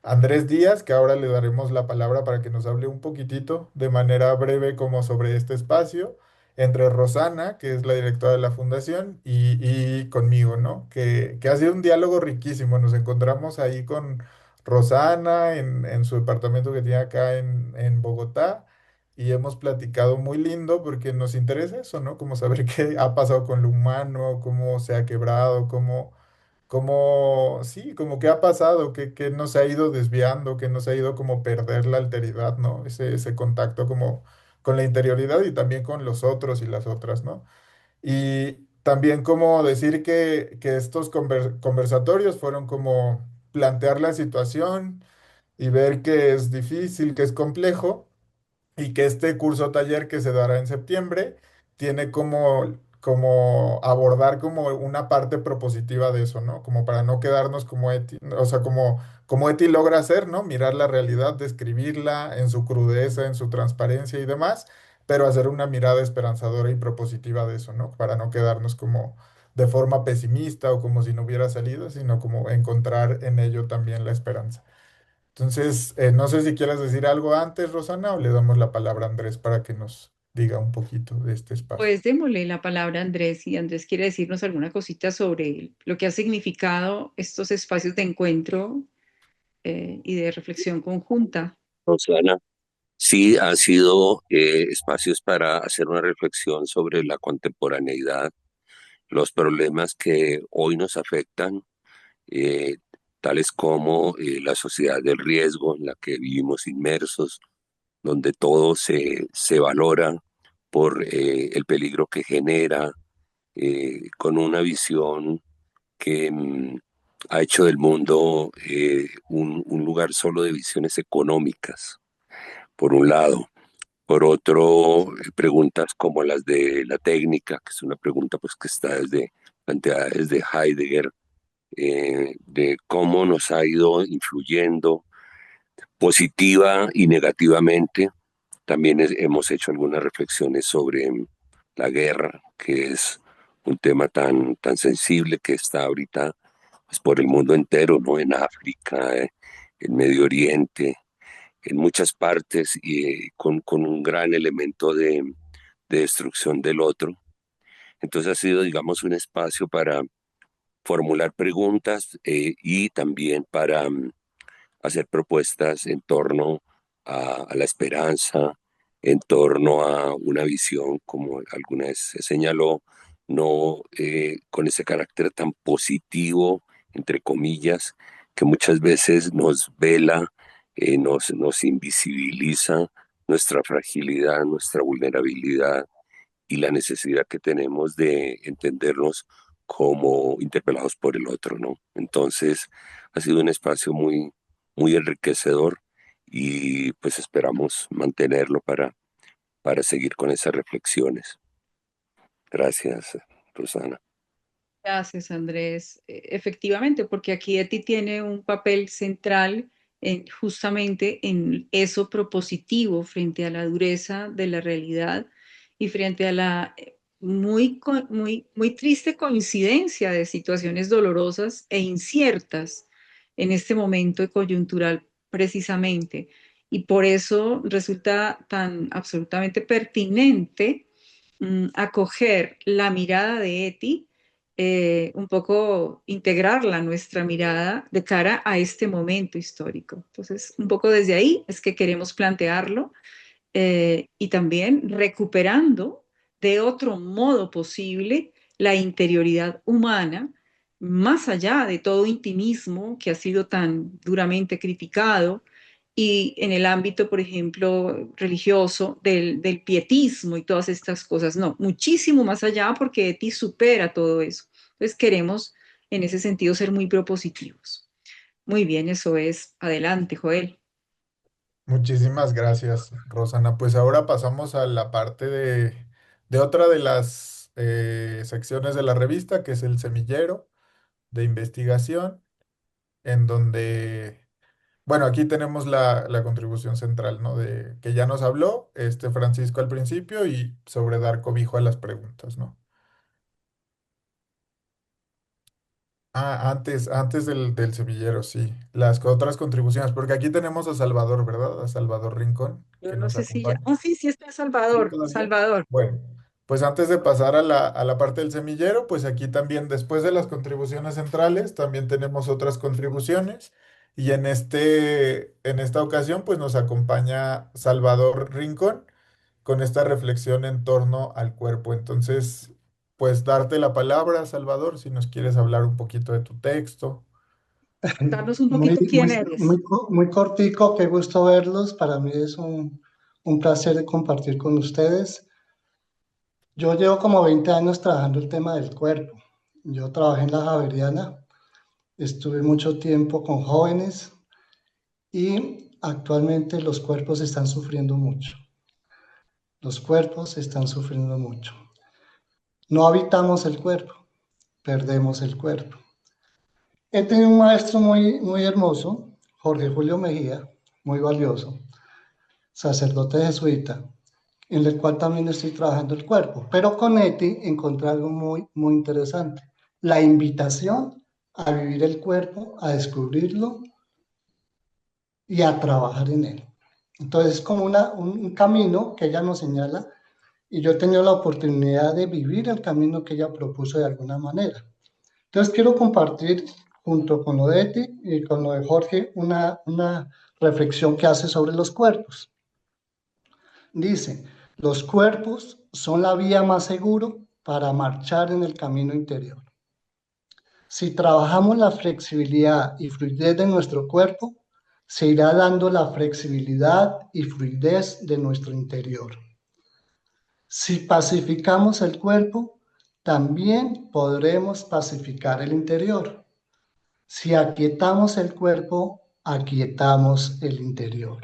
Andrés Díaz, que ahora le daremos la palabra para que nos hable un poquitito de manera breve como sobre este espacio, entre Rosana, que es la directora de la fundación, y conmigo, ¿no? Que ha sido un diálogo riquísimo. Nos encontramos ahí con Rosana en su departamento que tiene acá en Bogotá. Y hemos platicado muy lindo porque nos interesa eso, ¿no? Como saber qué ha pasado con lo humano, cómo se ha quebrado, sí, como qué ha pasado, qué nos ha ido desviando, qué nos ha ido como perder la alteridad, ¿no? Ese contacto como con la interioridad y también con los otros y las otras, ¿no? Y también como decir que estos conversatorios fueron como plantear la situación y ver que es difícil, que es complejo y que este curso taller que se dará en septiembre tiene como abordar como una parte propositiva de eso, ¿no? Como para no quedarnos como Eti, o sea, como Eti logra hacer, ¿no? Mirar la realidad, describirla en su crudeza, en su transparencia y demás, pero hacer una mirada esperanzadora y propositiva de eso, ¿no? Para no quedarnos como de forma pesimista o como si no hubiera salido, sino como encontrar en ello también la esperanza. Entonces, no sé si quieres decir algo antes, Rosana, o le damos la palabra a Andrés para que nos diga un poquito de este espacio. Pues démosle la palabra a Andrés y Andrés quiere decirnos alguna cosita sobre lo que ha significado estos espacios de encuentro y de reflexión conjunta. Rosana. Sí, ha sido espacios para hacer una reflexión sobre la contemporaneidad, los problemas que hoy nos afectan, eh, tales como la sociedad del riesgo en la que vivimos inmersos, donde todo se valora por el peligro que genera, con una visión que ha hecho del mundo un lugar solo de visiones económicas, por un lado. Por otro, preguntas como las de la técnica, que es una pregunta pues que está planteada desde Heidegger, de cómo nos ha ido influyendo positiva y negativamente. También hemos hecho algunas reflexiones sobre la guerra, que es un tema tan sensible que está ahorita pues, por el mundo entero, ¿no? En África, en Medio Oriente, en muchas partes y con un gran elemento de destrucción del otro. Entonces ha sido, digamos, un espacio para formular preguntas y también para hacer propuestas en torno a la esperanza, en torno a una visión, como alguna vez se señaló, no con ese carácter tan positivo, entre comillas, que muchas veces nos vela, nos invisibiliza nuestra fragilidad, nuestra vulnerabilidad y la necesidad que tenemos de entendernos como interpelados por el otro, ¿no? Entonces, ha sido un espacio muy enriquecedor y pues esperamos mantenerlo para seguir con esas reflexiones. Gracias, Rosana. Gracias, Andrés. Efectivamente, porque aquí Eti tiene un papel central justamente en eso propositivo frente a la dureza de la realidad y frente a la muy triste coincidencia de situaciones dolorosas e inciertas en este momento coyuntural precisamente. Y por eso resulta tan absolutamente pertinente acoger la mirada de Eti, un poco integrarla a nuestra mirada de cara a este momento histórico. Entonces, un poco desde ahí es que queremos plantearlo y también recuperando de otro modo posible la interioridad humana, más allá de todo intimismo que ha sido tan duramente criticado y en el ámbito, por ejemplo, religioso, del pietismo y todas estas cosas. No, muchísimo más allá porque Eti supera todo eso. Entonces queremos en ese sentido ser muy propositivos. Muy bien, eso es. Adelante, Joel. Muchísimas gracias, Rosana. Pues ahora pasamos a la parte de otra de las secciones de la revista, que es el semillero de investigación, en donde, bueno, aquí tenemos la contribución central, ¿no? De que ya nos habló este Francisco al principio y sobre dar cobijo a las preguntas, ¿no? Antes del semillero, sí. Las otras contribuciones, porque aquí tenemos a Salvador, ¿verdad? A Salvador Rincón, Yo que no nos sé si ya. acompaña. Oh, sí, sí está ¿Sí, Salvador. todavía? Salvador. Bueno, pues antes de pasar a la parte del semillero, pues aquí también, después de las contribuciones centrales, también tenemos otras contribuciones. Y en esta ocasión, pues nos acompaña Salvador Rincón con esta reflexión en torno al cuerpo. Entonces, pues darte la palabra, Salvador, si nos quieres hablar un poquito de tu texto. Contarnos un Muy, poquito muy, quién eres. muy cortico, qué gusto verlos. Para mí es un placer compartir con ustedes. Yo llevo como 20 años trabajando el tema del cuerpo. Yo trabajé en la Javeriana, estuve mucho tiempo con jóvenes y actualmente los cuerpos están sufriendo mucho. Los cuerpos están sufriendo mucho. No habitamos el cuerpo, perdemos el cuerpo. He tenido un maestro muy hermoso, Jorge Julio Mejía, muy valioso, sacerdote jesuita, en el cual también estoy trabajando el cuerpo. Pero con Eti encontré algo muy interesante. La invitación a vivir el cuerpo, a descubrirlo y a trabajar en él. Entonces es como un camino que ella nos señala y yo he tenido la oportunidad de vivir el camino que ella propuso de alguna manera. Entonces quiero compartir junto con lo de Eti y con lo de Jorge una reflexión que hace sobre los cuerpos. Dice, los cuerpos son la vía más seguro para marchar en el camino interior. Si trabajamos la flexibilidad y fluidez de nuestro cuerpo, se irá dando la flexibilidad y fluidez de nuestro interior. Si pacificamos el cuerpo, también podremos pacificar el interior. Si aquietamos el cuerpo, aquietamos el interior.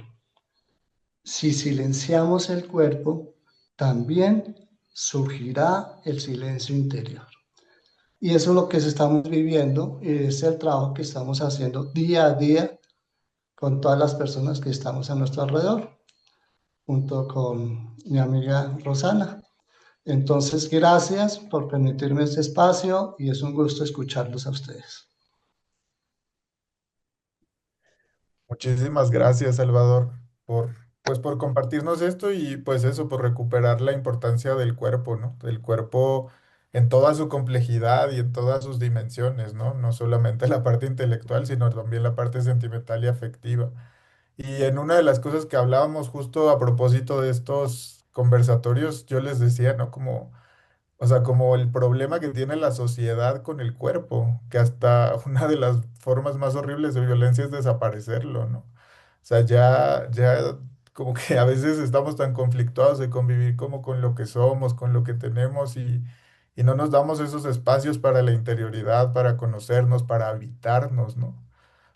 Si silenciamos el cuerpo, también surgirá el silencio interior. Y eso es lo que estamos viviendo y es el trabajo que estamos haciendo día a día con todas las personas que estamos a nuestro alrededor, junto con mi amiga Rosana. Entonces, gracias por permitirme este espacio y es un gusto escucharlos a ustedes. Muchísimas gracias, Salvador, por compartirnos esto y pues eso, por recuperar la importancia del cuerpo, ¿no? Del cuerpo en toda su complejidad y en todas sus dimensiones, ¿no? No solamente la parte intelectual, sino también la parte sentimental y afectiva. Y en una de las cosas que hablábamos justo a propósito de estos conversatorios, yo les decía, ¿no? Como o sea, como el problema que tiene la sociedad con el cuerpo, que hasta una de las formas más horribles de violencia es desaparecerlo, ¿no? O sea, ya como que a veces estamos tan conflictuados de convivir como con lo que somos, con lo que tenemos y no nos damos esos espacios para la interioridad, para conocernos, para habitarnos, ¿no?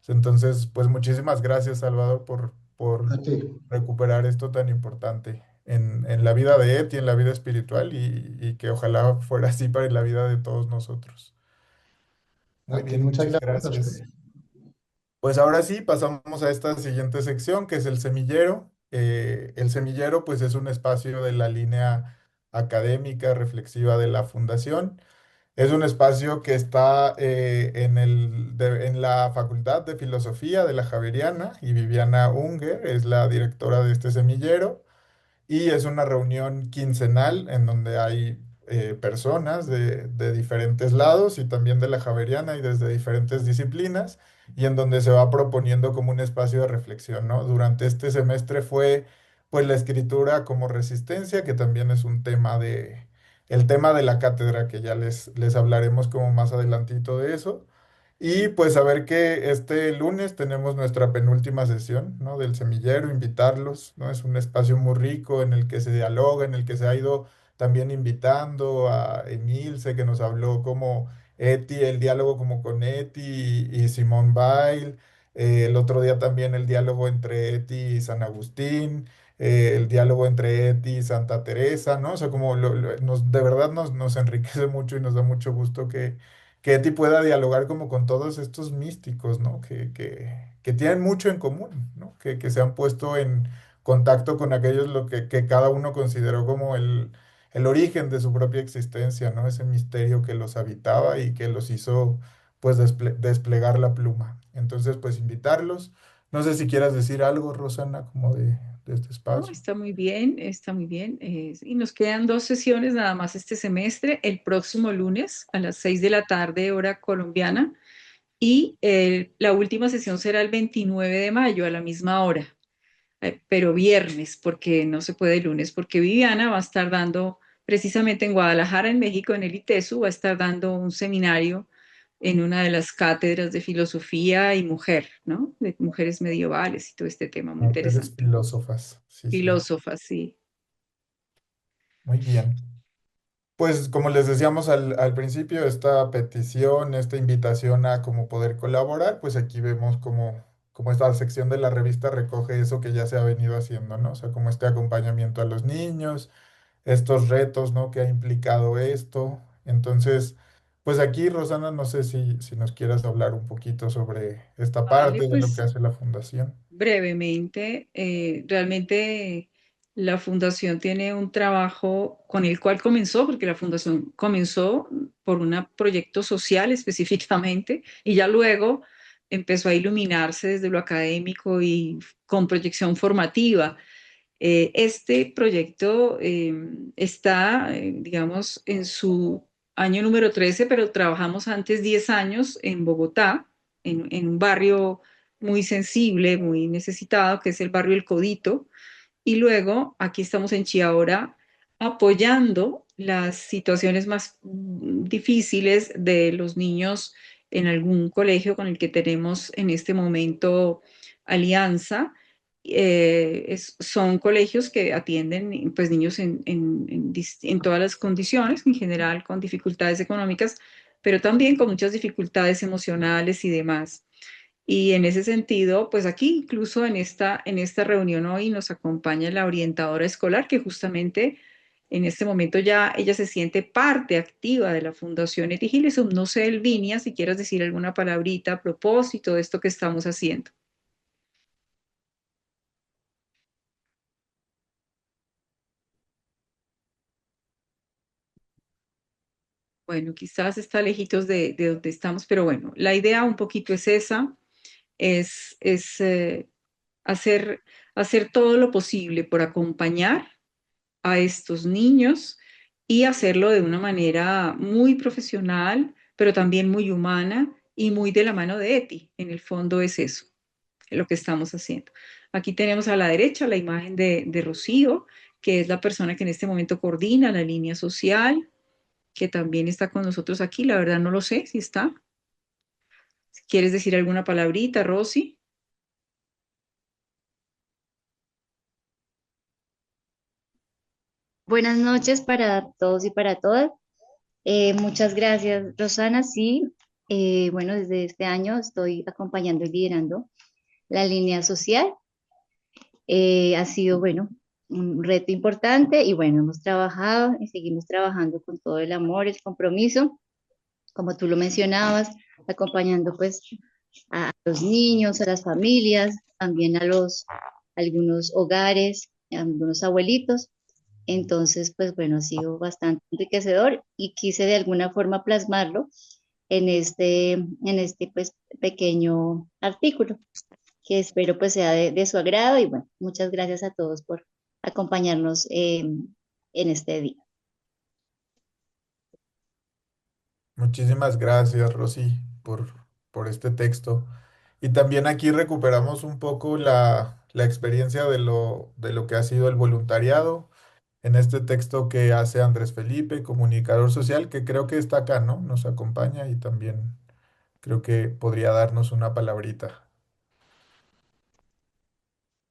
Entonces, pues muchísimas gracias, Salvador, por A ti. recuperar esto tan importante en la vida de Eti, en la vida espiritual y que ojalá fuera así para la vida de todos nosotros. Muy A ti, bien, muchas muchas gracias a gracias. ustedes. Pues ahora sí, pasamos a esta siguiente sección que es el semillero. El semillero pues es un espacio de la línea académica reflexiva de la Fundación. Es un espacio que está en la Facultad de Filosofía de la Javeriana y Viviana Unger es la directora de este semillero. Y es una reunión quincenal en donde hay personas de diferentes lados y también de la Javeriana y desde diferentes disciplinas y en donde se va proponiendo como un espacio de reflexión, ¿no? Durante este semestre fue pues la escritura como resistencia, que también es un tema el tema de la cátedra, que ya les hablaremos como más adelantito de eso. Y pues saber que este lunes tenemos nuestra penúltima sesión, ¿no? Del semillero, invitarlos, ¿no? Es un espacio muy rico en el que se dialoga, en el que se ha ido también invitando a Emilce, que nos habló como Eti, el diálogo como con Eti y Simone Weil. El otro día también el diálogo entre Eti y San Agustín, el diálogo entre Eti y Santa Teresa, ¿no? O sea, como de verdad nos enriquece mucho y nos da mucho gusto que Eti pueda dialogar como con todos estos místicos, ¿no? Que tienen mucho en común, ¿no? Que se han puesto en contacto con aquellos que cada uno consideró como el origen de su propia existencia, ¿no? Ese misterio que los habitaba y que los hizo pues desplegar la pluma. Entonces, pues invitarlos. No sé si quieras decir algo, Rosana, como de este No, espacio. está muy bien, está muy bien. Y nos quedan 2 sesiones nada más este semestre, el próximo lunes a las 6 de la tarde, hora colombiana, y la última sesión será el 29 de mayo a la misma hora, pero viernes, porque no se puede lunes, porque Viviana va a estar dando, precisamente en Guadalajara, en México, en el ITESU, va a estar dando un seminario en una de las cátedras de filosofía y mujer, ¿no? De mujeres medievales y todo este tema muy Mujeres interesante. filósofas. Sí, sí. Filósofas, sí. Muy bien. Pues como les decíamos al principio, esta petición, esta invitación a como poder colaborar, pues aquí vemos como esta sección de la revista recoge eso que ya se ha venido haciendo, ¿no? O sea, como este acompañamiento a los niños, estos retos, ¿no? Que ha implicado esto. Entonces, pues aquí, Rosana, no sé si nos quieras hablar un poquito sobre esta Vale, parte de lo que pues hace la fundación. brevemente, realmente la fundación tiene un trabajo con el cual comenzó, porque la fundación comenzó por un proyecto social específicamente y ya luego empezó a iluminarse desde lo académico y con proyección formativa. Este proyecto está, digamos, en su año número 13, pero trabajamos antes 10 años en Bogotá, en un barrio muy sensible, muy necesitado, que es el barrio El Codito. Y luego aquí estamos en Chiahora apoyando las situaciones más difíciles de los niños en algún colegio con el que tenemos en este momento alianza. Son colegios que atienden pues, niños en todas las condiciones, en general con dificultades económicas, pero también con muchas dificultades emocionales y demás. Y en ese sentido, pues aquí incluso en esta reunión hoy nos acompaña la orientadora escolar que justamente en este momento ya ella se siente parte activa de la Fundación Etigilesum. No sé, Elvinia, si quieres decir alguna palabrita a propósito de esto que estamos haciendo. Bueno, quizás está lejitos de donde estamos, pero bueno, la idea un poquito es esa, es hacer, hacer todo lo posible por acompañar a estos niños y hacerlo de una manera muy profesional, pero también muy humana y muy de la mano de Eti. En el fondo es eso, lo que estamos haciendo. Aquí tenemos a la derecha la imagen de Rocío, que es la persona que en este momento coordina la línea social, que también está con nosotros aquí. La verdad no lo sé si está. Si ¿Quieres decir alguna palabrita, Rosy? Buenas noches para todos y para todas. Muchas gracias, Rosana. Sí, bueno, desde este año estoy acompañando y liderando la línea social. Ha sido, bueno, un reto importante y bueno, hemos trabajado y seguimos trabajando con todo el amor, el compromiso, como tú lo mencionabas, acompañando pues a los niños, a las familias, también a algunos hogares, a algunos abuelitos. Entonces, pues bueno, ha sido bastante enriquecedor y quise de alguna forma plasmarlo en este pues pequeño artículo que espero pues sea de su agrado y bueno, muchas gracias a todos por acompañarnos en este día. Muchísimas gracias, Rosy, por este texto. Y también aquí recuperamos un poco la experiencia de lo que ha sido el voluntariado en este texto que hace Andrés Felipe, comunicador social, que creo que está acá, ¿no? Nos acompaña y también creo que podría darnos una palabrita.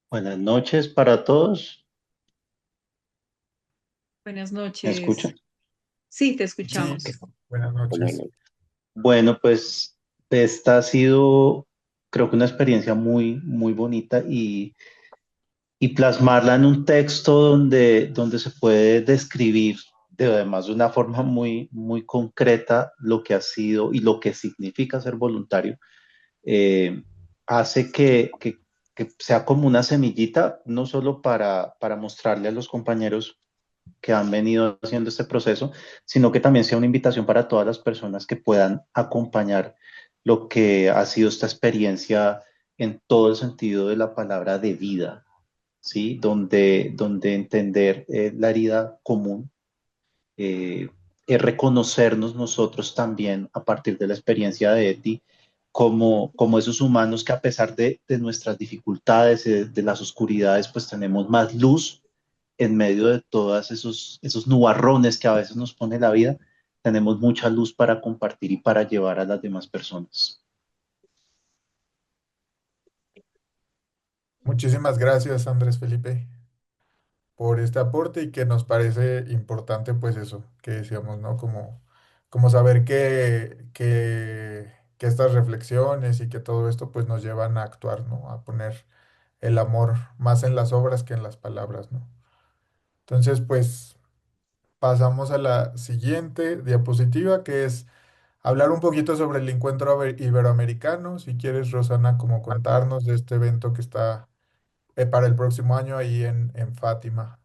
Buenas noches para todos. Buenas ¿Me noches. escuchan? Sí, te Sí, escuchamos. buenas Buenas noches. noches. Bueno, pues esta ha sido, creo que una experiencia muy, muy bonita y plasmarla en un texto donde se puede describir además de una forma muy, muy concreta lo que ha sido y lo que significa ser voluntario, eh, hace que sea como una semillita, no solo para mostrarle a los compañeros que han venido haciendo este proceso, sino que también sea una invitación para todas las personas que puedan acompañar lo que ha sido esta experiencia en todo el sentido de la palabra de vida, ¿sí? Donde entender la herida común eh, es reconocernos nosotros también a partir de la experiencia de Eti como esos humanos que a pesar de nuestras dificultades, de las oscuridades, pues tenemos más luz en medio de todos esos nubarrones que a veces nos pone la vida, tenemos mucha luz para compartir y para llevar a las demás personas. Muchísimas gracias, Andrés Felipe, por este aporte y que nos parece importante, pues eso, que decíamos, ¿no? Como saber que estas reflexiones y que todo esto, pues nos llevan a actuar, ¿no? A poner el amor más en las obras que en las palabras, ¿no? Entonces, pues pasamos a la siguiente diapositiva, que es hablar un poquito sobre el encuentro iberoamericano. Si quieres, Rosana, como contarnos de este evento que está para el próximo año ahí en Fátima.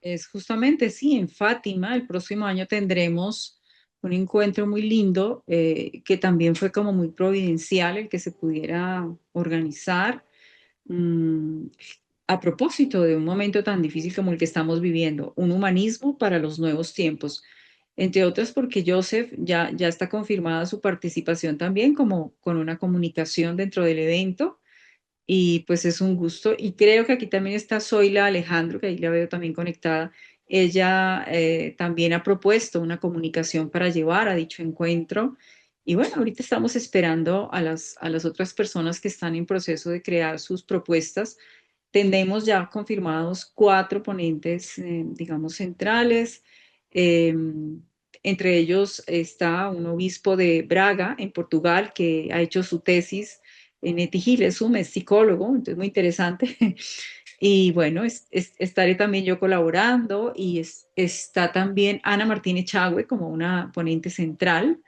Es justamente, sí, en Fátima, el próximo año tendremos un encuentro muy lindo, que también fue como muy providencial el que se pudiera organizar, mm, a propósito de un momento tan difícil como el que estamos viviendo, un humanismo para los nuevos tiempos. Entre otras porque Joseph ya está confirmada su participación también como con una comunicación dentro del evento. Y pues es un gusto. Y creo que aquí también está Zoila Alejandro, que ahí la veo también conectada. Ella también ha propuesto una comunicación para llevar a dicho encuentro. Y bueno, ahorita estamos esperando a las otras personas que están en proceso de crear sus propuestas. Tenemos ya confirmados 4 ponentes, digamos, centrales. Eh, Entre ellos está un obispo de Braga, en Portugal, que ha hecho su tesis en Etigilesum, es psicólogo, entonces muy interesante. Y bueno, estaré también yo colaborando y está también Ana Martínez Chagüe como una ponente central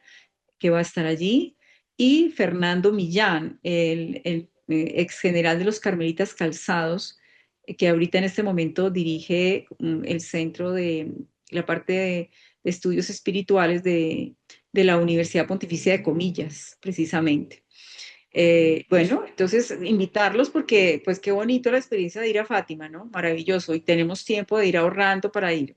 que va a estar allí, y Fernando Millán, el ex general de los Carmelitas Calzados, que ahorita en este momento dirige el centro de la parte de estudios espirituales de la Universidad Pontificia de Comillas, precisamente. Bueno, entonces invitarlos porque pues qué bonito la experiencia de ir a Fátima, ¿no? Maravilloso, y tenemos tiempo de ir ahorrando para ir.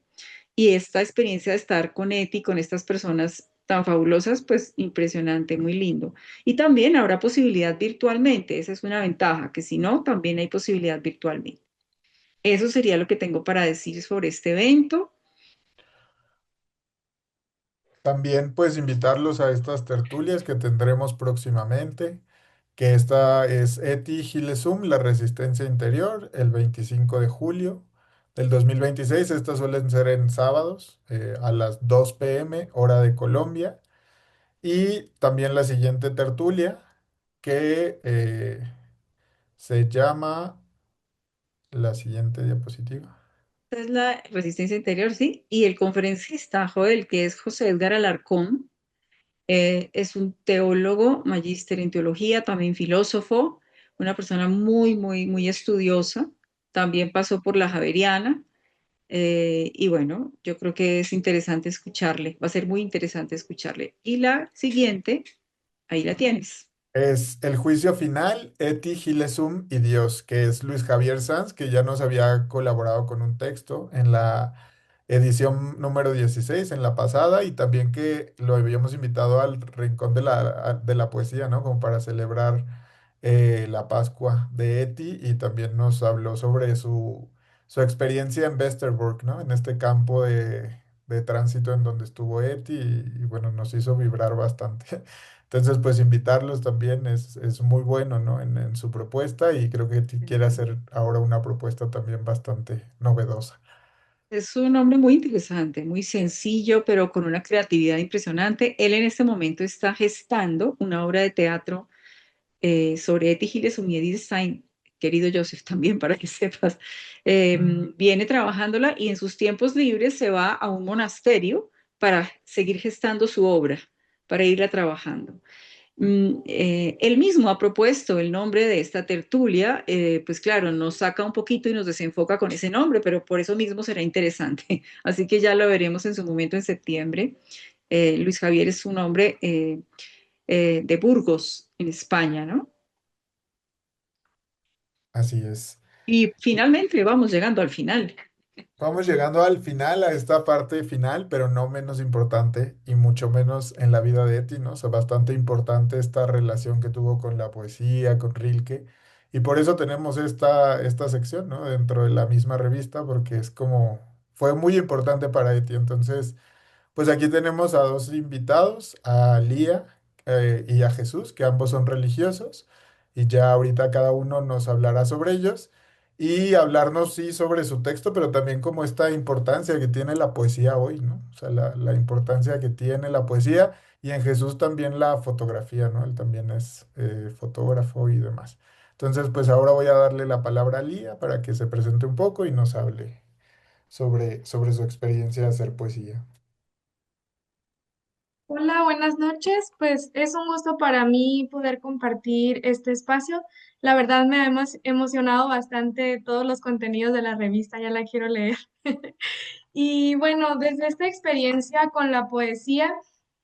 Y esta experiencia de estar con Eti, con estas personas tan fabulosas, pues impresionante, muy lindo. Y también habrá posibilidad virtualmente, esa es una ventaja, que si no, también hay posibilidad virtualmente. Eso sería lo que tengo para decir sobre este evento. También pues invitarlos a estas tertulias que tendremos próximamente, que esta es Eti Gilesum, la resistencia interior, el 25 de julio del 2026. Estas suelen ser en sábados a las 2 p.m. hora de Colombia. Y también la siguiente tertulia, que se llama la siguiente diapositiva. Esta es la resistencia interior, sí. Y el conferencista, Joel, que es José Edgar Alarcón, es un teólogo, magíster en teología, también filósofo, una persona muy, muy, muy estudiosa. También pasó por la Javeriana. Y bueno, yo creo que es interesante escucharle, va a ser muy interesante escucharle. Y la siguiente, ahí la tienes. Es el juicio final, Eti, Gilesum y Dios, que es Luis Javier Sanz, que ya nos había colaborado con un texto en la edición número 16 en la pasada, y también que lo habíamos invitado al Rincón de la Poesía, ¿no? Como para celebrar la Pascua de Eti, y también nos habló sobre su experiencia en Westerbork, ¿no? En este campo de tránsito en donde estuvo Eti, y bueno, nos hizo vibrar bastante. Entonces, pues invitarlos también es muy bueno, ¿no? En su propuesta, y creo que quiere hacer ahora una propuesta también bastante novedosa. Es un hombre muy interesante, muy sencillo, pero con una creatividad impresionante. Él en este momento está gestando una obra de teatro sobre Eti Gilesum y Edith Stein, querido Joseph, también para que sepas. Viene trabajándola y en sus tiempos libres se va a un monasterio para seguir gestando su obra, para irla trabajando. Él mismo ha propuesto el nombre de esta tertulia, pues claro, nos saca un poquito y nos desenfoca con ese nombre, pero por eso mismo será interesante. Así que ya lo veremos en su momento en septiembre. Luis Javier es un hombre de Burgos, en España, ¿no? Así es. Y finalmente vamos llegando al final. Vamos llegando al final, a esta parte final, pero no menos importante y mucho menos en la vida de Eti, ¿no? O sea, bastante importante esta relación que tuvo con la poesía, con Rilke, y por eso tenemos esta sección, ¿no? Dentro de la misma revista, porque es como, fue muy importante para Eti. Entonces, pues aquí tenemos a dos invitados, a Lía y a Jesús, que ambos son religiosos, y ya ahorita cada uno nos hablará sobre ellos y hablarnos, sí, sobre su texto, pero también como esta importancia que tiene la poesía hoy, ¿no? O sea, la importancia que tiene la poesía y en Jesús también la fotografía, ¿no? Él también es fotógrafo y demás. Entonces, pues ahora voy a darle la palabra a Lía para que se presente un poco y nos hable sobre su experiencia de hacer poesía. Hola, buenas noches. Pues es un gusto para mí poder compartir este espacio. La verdad me ha emocionado bastante todos los contenidos de la revista, ya la quiero leer. Y bueno, desde esta experiencia con la poesía,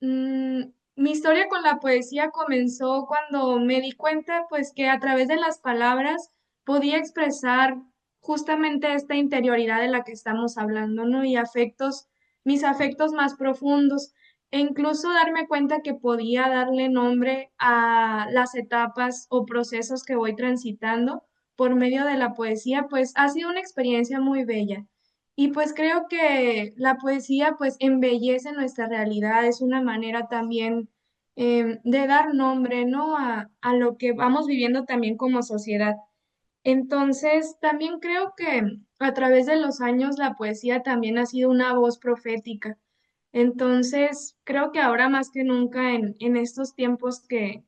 mm, mi historia con la poesía comenzó cuando me di cuenta pues que a través de las palabras podía expresar justamente esta interioridad de la que estamos hablando, ¿no? Y afectos, mis afectos más profundos, e incluso darme cuenta que podía darle nombre a las etapas o procesos que voy transitando por medio de la poesía, pues ha sido una experiencia muy bella. Y pues creo que la poesía pues embellece nuestra realidad, es una manera también de dar nombre, ¿no? A lo que vamos viviendo también como sociedad. Entonces, también creo que a través de los años la poesía también ha sido una voz profética. Entonces, creo que ahora más que nunca en estos tiempos que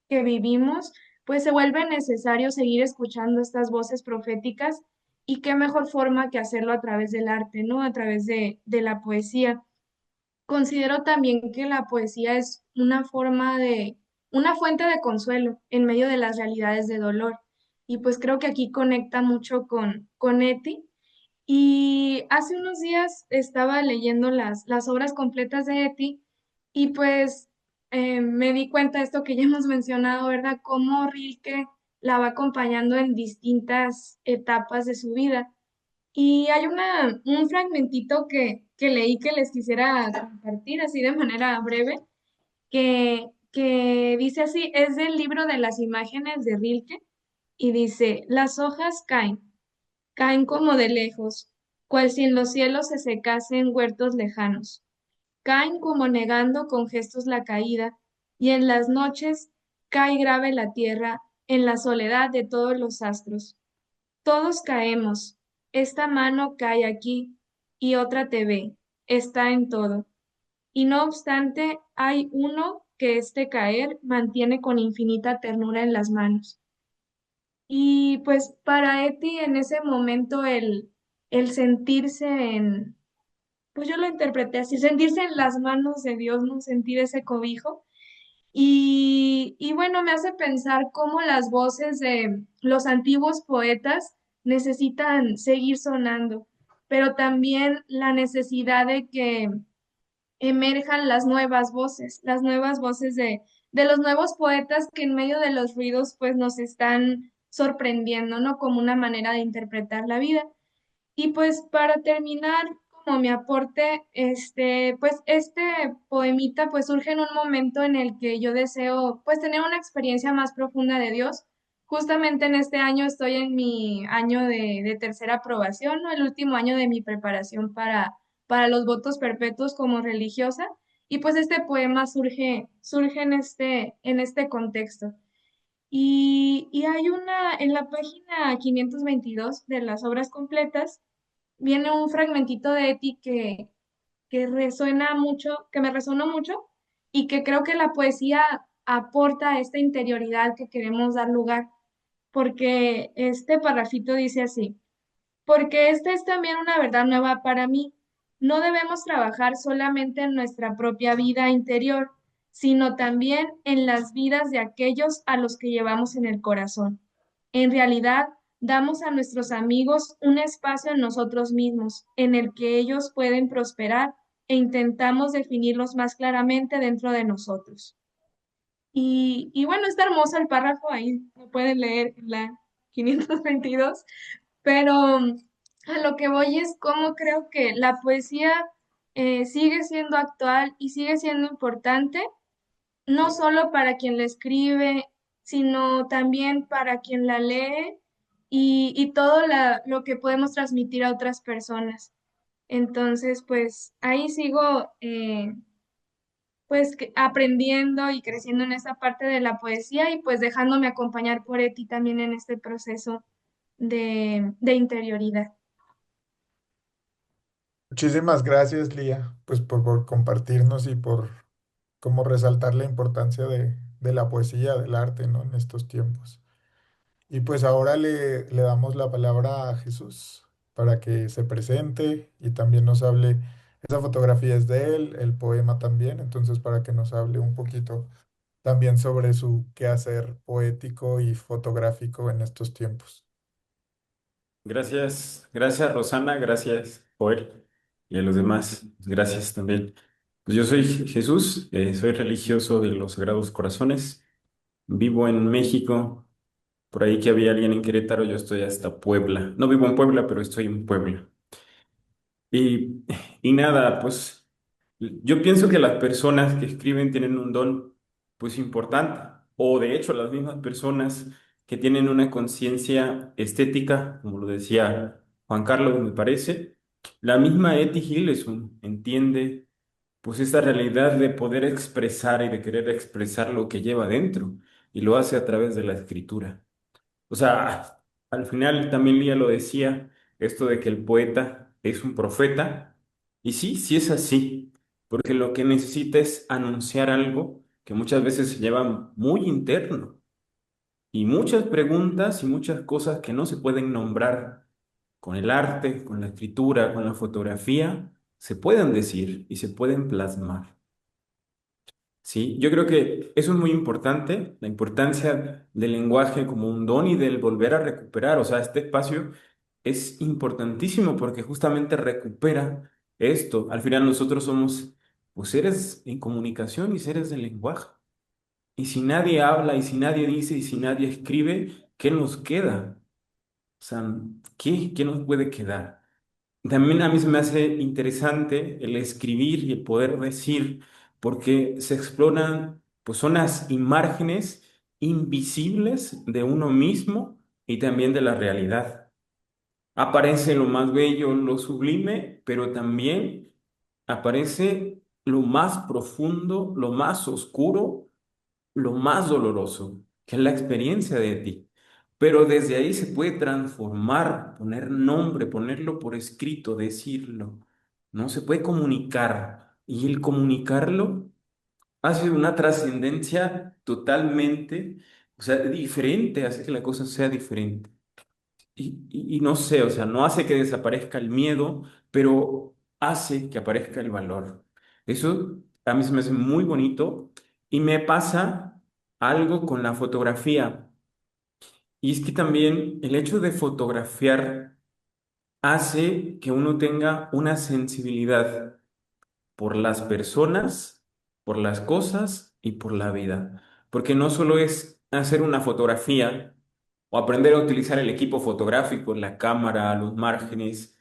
vivimos, pues se vuelve necesario seguir escuchando estas voces proféticas y qué mejor forma que hacerlo a través del arte, ¿no? A través de la poesía. Considero también que la poesía es una forma una fuente de consuelo en medio de las realidades de dolor. Y pues creo que aquí conecta mucho con Eti. Y hace unos días estaba leyendo las obras completas de Eti y pues me di cuenta de esto que ya hemos mencionado, ¿verdad? Cómo Rilke la va acompañando en distintas etapas de su vida. Y hay un fragmentito que leí que les quisiera compartir así de manera breve, que dice así, es del libro de las imágenes de Rilke y dice, las hojas caen, caen como de lejos, cual si en los cielos se secasen huertos lejanos, caen como negando con gestos la caída, y en las noches cae grave la tierra en la soledad de todos los astros. Todos caemos. Esta mano cae aquí y otra te ve. Está en todo. Y no obstante, hay uno que este caer mantiene con infinita ternura en las manos. Y pues para Eti en ese momento el sentirse pues yo lo interpreté así, sentirse en las manos de Dios, ¿no? Sentir ese cobijo. Y bueno, me hace pensar cómo las voces de los antiguos poetas necesitan seguir sonando, pero también la necesidad de que emerjan las nuevas voces de los nuevos poetas que en medio de los ruidos pues nos están sorprendiendo, ¿no? Como una manera de interpretar la vida. Y pues para terminar, como mi aporte, pues este poemita pues surge en un momento en el que yo deseo pues tener una experiencia más profunda de Dios. Justamente en este año estoy en mi año de tercera aprobación, ¿no? El último año de mi preparación para los votos perpetuos como religiosa. Y pues este poema surge en este contexto. Y hay en la página 522 de las obras completas, viene un fragmentito de Eti que resuena mucho, que me resonó mucho y que creo que la poesía aporta esta interioridad que queremos dar lugar, porque este parrafito dice así, porque esta es también una verdad nueva para mí. No debemos trabajar solamente en nuestra propia vida interior, sino también en las vidas de aquellos a los que llevamos en el corazón. En realidad, damos a nuestros amigos un espacio en nosotros mismos, en el que ellos pueden prosperar e intentamos definirlos más claramente dentro de nosotros. Y bueno, está hermoso el párrafo, ahí lo pueden leer en la 522, pero a lo que voy es cómo creo que la poesía sigue siendo actual y sigue siendo importante, no solo para quien la escribe, sino también para quien la lee y todo lo que podemos transmitir a otras personas. Entonces, pues ahí sigo pues aprendiendo y creciendo en esa parte de la poesía y pues dejándome acompañar por Eti también en este proceso de interioridad. Muchísimas gracias, Lía, pues por compartirnos y por como resaltar la importancia de la poesía, del arte, ¿no? En estos tiempos. Y pues ahora le damos la palabra a Jesús para que se presente y también nos hable. Esa fotografía es de él, el poema también, entonces para que nos hable un poquito también sobre su quehacer poético y fotográfico en estos tiempos. Gracias Rosana, gracias Joel y a los demás, gracias también. Pues yo soy Jesús, soy religioso de los Sagrados Corazones, vivo en México, por ahí que había alguien en Querétaro, yo estoy hasta Puebla. No vivo en Puebla, pero estoy en Puebla. Y, y nada, pues yo pienso que las personas que escriben tienen un don pues importante, o de hecho las mismas personas que tienen una conciencia estética, como lo decía Juan Carlos, me parece, la misma Etty Hillesum entiende pues esta realidad de poder expresar y de querer expresar lo que lleva dentro, y lo hace a través de la escritura. O sea, al final también Lía lo decía, esto de que el poeta es un profeta, y sí, sí es así, porque lo que necesita es anunciar algo que muchas veces se lleva muy interno, y muchas preguntas y muchas cosas que no se pueden nombrar con el arte, con la escritura, con la fotografía, se pueden decir y se pueden plasmar. Sí, yo creo que eso es muy importante, la importancia del lenguaje como un don y del volver a recuperar. O sea, este espacio es importantísimo porque justamente recupera esto. Al final nosotros somos pues, seres en comunicación y seres del lenguaje. Y si nadie habla, y si nadie dice, y si nadie escribe, ¿qué nos queda? O sea, ¿qué nos puede quedar? También a mí se me hace interesante el escribir y el poder decir, porque se exploran, pues son las imágenes invisibles de uno mismo y también de la realidad. Aparece lo más bello, lo sublime, pero también aparece lo más profundo, lo más oscuro, lo más doloroso, que es la experiencia de ti. Pero desde ahí se puede transformar, poner nombre, ponerlo por escrito, decirlo, ¿no? Se puede comunicar y el comunicarlo hace una trascendencia totalmente, o sea, diferente, hace que la cosa sea diferente. Y no sé, o sea, no hace que desaparezca el miedo, pero hace que aparezca el valor. Eso a mí se me hace muy bonito y me pasa algo con la fotografía. Y es que también el hecho de fotografiar hace que uno tenga una sensibilidad por las personas, por las cosas y por la vida. Porque no solo es hacer una fotografía o aprender a utilizar el equipo fotográfico, la cámara, los márgenes,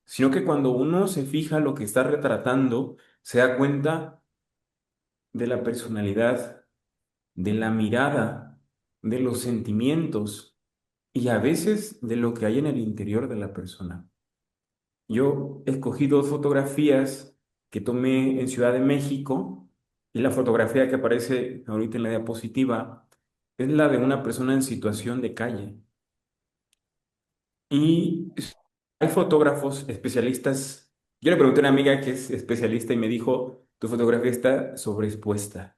sino que cuando uno se fija lo que está retratando, se da cuenta de la personalidad, de la mirada, de los sentimientos y a veces de lo que hay en el interior de la persona. Yo escogí dos fotografías que tomé en Ciudad de México y la fotografía que aparece ahorita en la diapositiva es la de una persona en situación de calle. Y hay fotógrafos especialistas. Yo le pregunté a una amiga que es especialista y me dijo, tu fotografía está sobreexpuesta.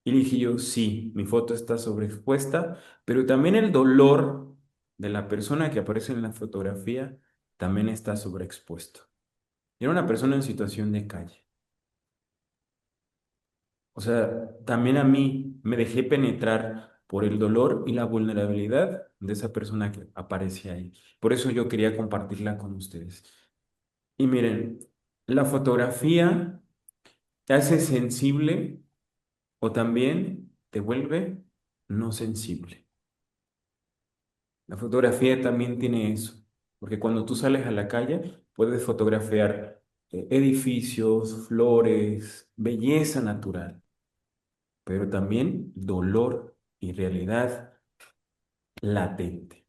Y le dije yo, sí, mi foto está sobreexpuesta, pero también el dolor de la persona que aparece en la fotografía también está sobreexpuesto. Era una persona en situación de calle. O sea, también a mí me dejé penetrar por el dolor y la vulnerabilidad de esa persona que aparece ahí. Por eso yo quería compartirla con ustedes. Y miren, la fotografía te hace sensible o también te vuelve no sensible. La fotografía también tiene eso, porque cuando tú sales a la calle puedes fotografiar edificios, flores, belleza natural, pero también dolor y realidad latente.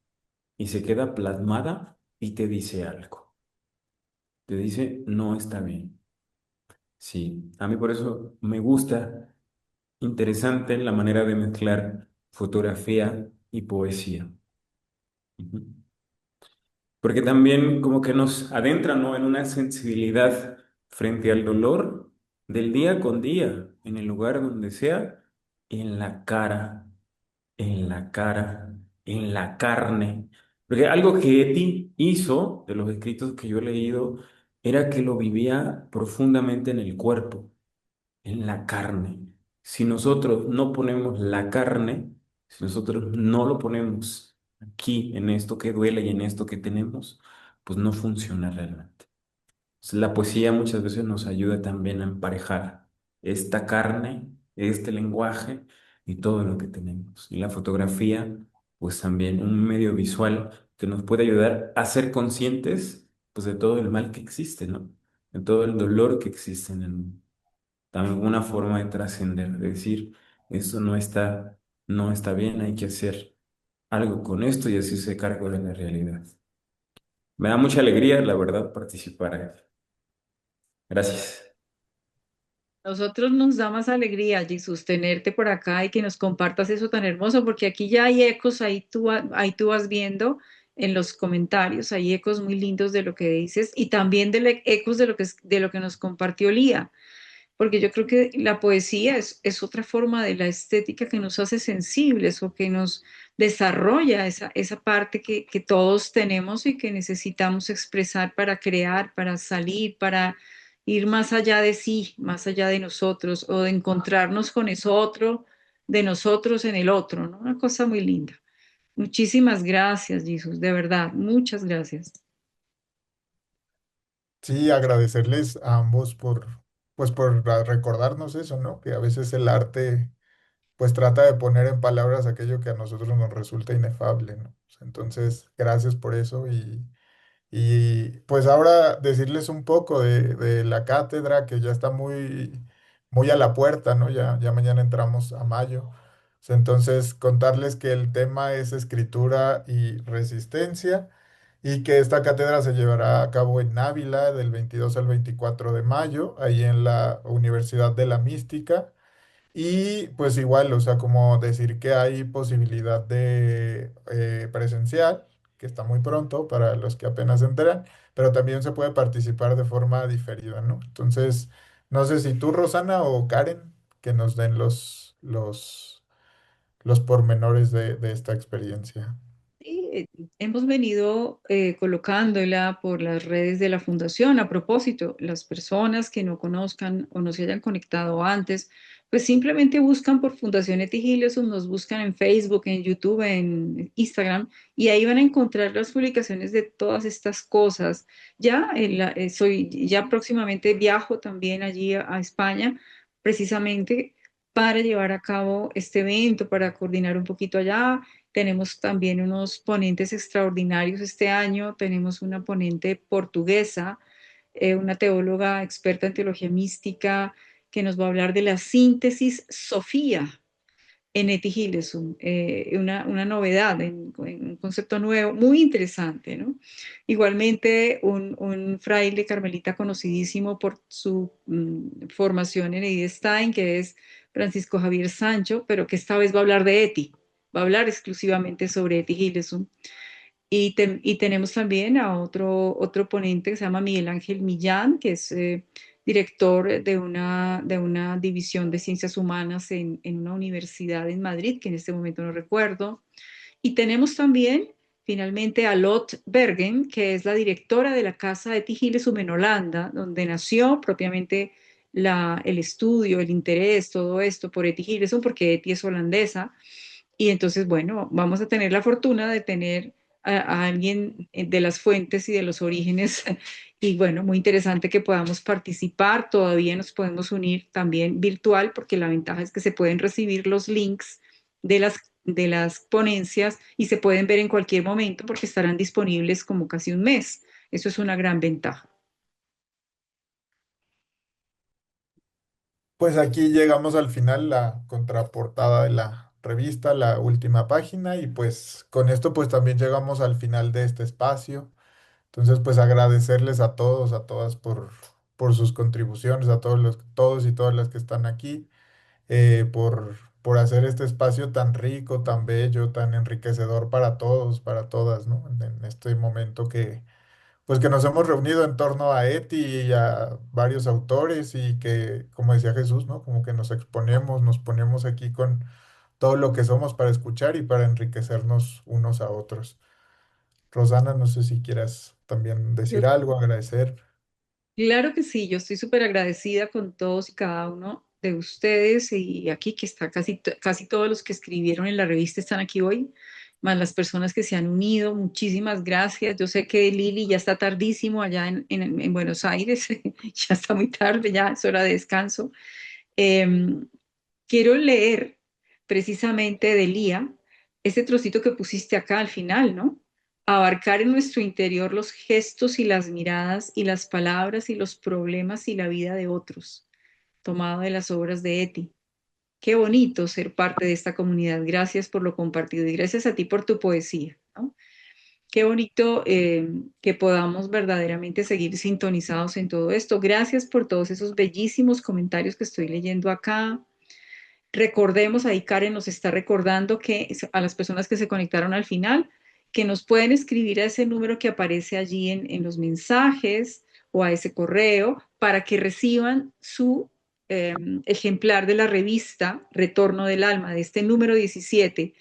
Y se queda plasmada y te dice algo. Te dice, no está bien. Sí, a mí por eso me gusta, interesante la manera de mezclar fotografía y poesía. Ujú. Porque también como que nos adentra, ¿no?, en una sensibilidad frente al dolor del día con día, en el lugar donde sea, en la cara, en la cara, en la carne. Porque algo que Eti hizo de los escritos que yo he leído era que lo vivía profundamente en el cuerpo, en la carne. Si nosotros no ponemos la carne, si nosotros no lo ponemos aquí, en esto que duele y en esto que tenemos, pues no funciona realmente. La poesía muchas veces nos ayuda también a emparejar esta carne, este lenguaje y todo lo que tenemos. Y la fotografía, pues también un medio visual que nos puede ayudar a ser conscientes, pues, de todo el mal que existe, ¿no? De todo el dolor que existe en el mundo. También una forma de trascender, de decir, esto no está bien, hay que hacer algo con esto y así se cargo de la realidad. Me da mucha alegría, la verdad, participar. Gracias. Nosotros nos da más alegría, Jesús, tenerte por acá y que nos compartas eso tan hermoso, porque aquí ya hay ecos, ahí tú vas viendo en los comentarios, hay ecos muy lindos de lo que dices y también ecos de lo que nos compartió Lía, porque yo creo que la poesía es otra forma de la estética que nos hace sensibles o que nos desarrolla esa parte que todos tenemos y que necesitamos expresar para crear, para salir, para ir más allá de sí, más allá de nosotros o de encontrarnos con eso otro de nosotros en el otro, ¿no? Una cosa muy linda. Muchísimas gracias, Jesús, de verdad, muchas gracias. Sí, agradecerles a ambos pues por recordarnos eso, ¿no? Que a veces el arte pues trata de poner en palabras aquello que a nosotros nos resulta inefable, ¿no? Entonces, gracias por eso y pues ahora decirles un poco de la cátedra que ya está muy a la puerta, ¿no? Ya mañana entramos a mayo. Entonces, contarles que el tema es escritura y resistencia y que esta cátedra se llevará a cabo en Ávila del 22 al 24 de mayo, ahí en la Universidad de la Mística. Y pues igual, o sea, como decir que hay posibilidad de presencial, que está muy pronto para los que apenas se enteran, pero también se puede participar de forma diferida, ¿no? Entonces, no sé si tú, Rosana, o Karen, que nos den los pormenores de esta experiencia. Sí, hemos venido colocándola por las redes de la fundación. A propósito, las personas que no conozcan o no se hayan conectado antes, pues simplemente buscan por Fundación Eti Gileson, nos buscan en Facebook, en YouTube, en Instagram, y ahí van a encontrar las publicaciones de todas estas cosas. Ya próximamente viajo también allí a España, precisamente para llevar a cabo este evento, para coordinar un poquito allá. Tenemos también unos ponentes extraordinarios este año. Tenemos una ponente portuguesa, una teóloga experta en teología mística, que nos va a hablar de la síntesis Sofía en Eti Hilesum, una novedad, en un concepto nuevo, muy interesante, ¿no? Igualmente, un fraile carmelita conocidísimo por su formación en Edith Stein, que es Francisco Javier Sancho, pero que esta vez va a hablar de Eti, va a hablar exclusivamente sobre Eti Hilesum. Y tenemos también a otro ponente que se llama Miguel Ángel Millán, que es director de una división de ciencias humanas en una universidad en Madrid, que en este momento no recuerdo. Y tenemos también, finalmente, a Lot Bergen, que es la directora de la Casa de Tigilesum en Holanda, donde nació propiamente el estudio, el interés, todo esto por Eti Gilesum, porque Eti es holandesa. Y entonces, bueno, vamos a tener la fortuna de tener a alguien de las fuentes y de los orígenes. Y bueno, muy interesante que podamos participar. Todavía nos podemos unir también virtual, porque la ventaja es que se pueden recibir los links de las ponencias y se pueden ver en cualquier momento porque estarán disponibles como casi un mes. Eso es una gran ventaja. Pues aquí llegamos al final, la contraportada de la revista, la última página, y pues con esto pues también llegamos al final de este espacio. Entonces pues agradecerles a todos, a todas por sus contribuciones, a todos y todas las que están aquí, por hacer este espacio tan rico, tan bello, tan enriquecedor para todos, para todas, ¿no? En este momento pues que nos hemos reunido en torno a Eti y a varios autores y que, como decía Jesús, ¿no? Como que nos exponemos, nos ponemos aquí con todo lo que somos para escuchar y para enriquecernos unos a otros. Rosana, no sé si quieras también decir Yo algo, agradecer. Claro que sí, yo estoy súper agradecida con todos y cada uno de ustedes y aquí que está casi todos los que escribieron en la revista están aquí hoy, más las personas que se han unido, muchísimas gracias. Yo sé que Lili ya está tardísimo allá en Buenos Aires, ya está muy tarde, ya es hora de descanso. Em, Quiero leer precisamente de Lía ese trocito que pusiste acá al final, ¿no? Abarcar en nuestro interior los gestos y las miradas y las palabras y los problemas y la vida de otros, tomado de las obras de Eti. Qué bonito ser parte de esta comunidad. Gracias por lo compartido y gracias a ti por tu poesía, ¿no? Qué bonito que podamos verdaderamente seguir sintonizados en todo esto. Gracias por todos esos bellísimos comentarios que estoy leyendo acá. Recordemos, ahí Karen nos está recordando que a las personas que se conectaron al final, que nos pueden escribir a ese número que aparece allí en los mensajes o a ese correo para que reciban su ejemplar de la revista Retorno del Alma, de este número 17.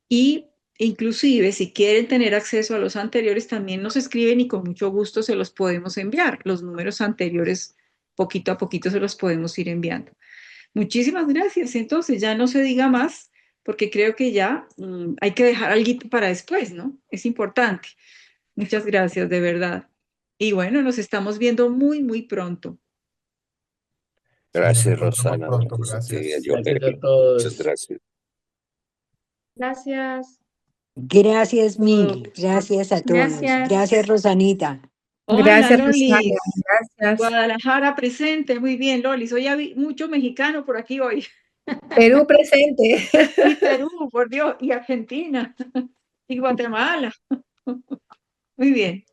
Y inclusive, si quieren tener acceso a los anteriores, también nos escriben y con mucho gusto se los podemos enviar. Los números anteriores, poquito a poquito se los podemos ir enviando. Muchísimas gracias. Entonces, ya no se diga más, porque creo que ya hay que dejar algo para después, ¿no? Es importante. Muchas gracias, de verdad. Y bueno, nos estamos viendo muy, muy pronto. Sí, nos Gracias, encontramos Rosana. pronto, Gracias a gracias. John Gracias a Muchas todos. gracias. Gracias. Gracias Todo. mil, gracias a todos. Gracias. Gracias, Rosanita. Hola, Gracias, Rosana. Lolis. Gracias. Guadalajara presente. Muy bien, Lolis. Hoy hay mucho mexicano por aquí hoy. Perú presente. Y Perú, por Dios. Y Argentina. Y Guatemala. Muy bien.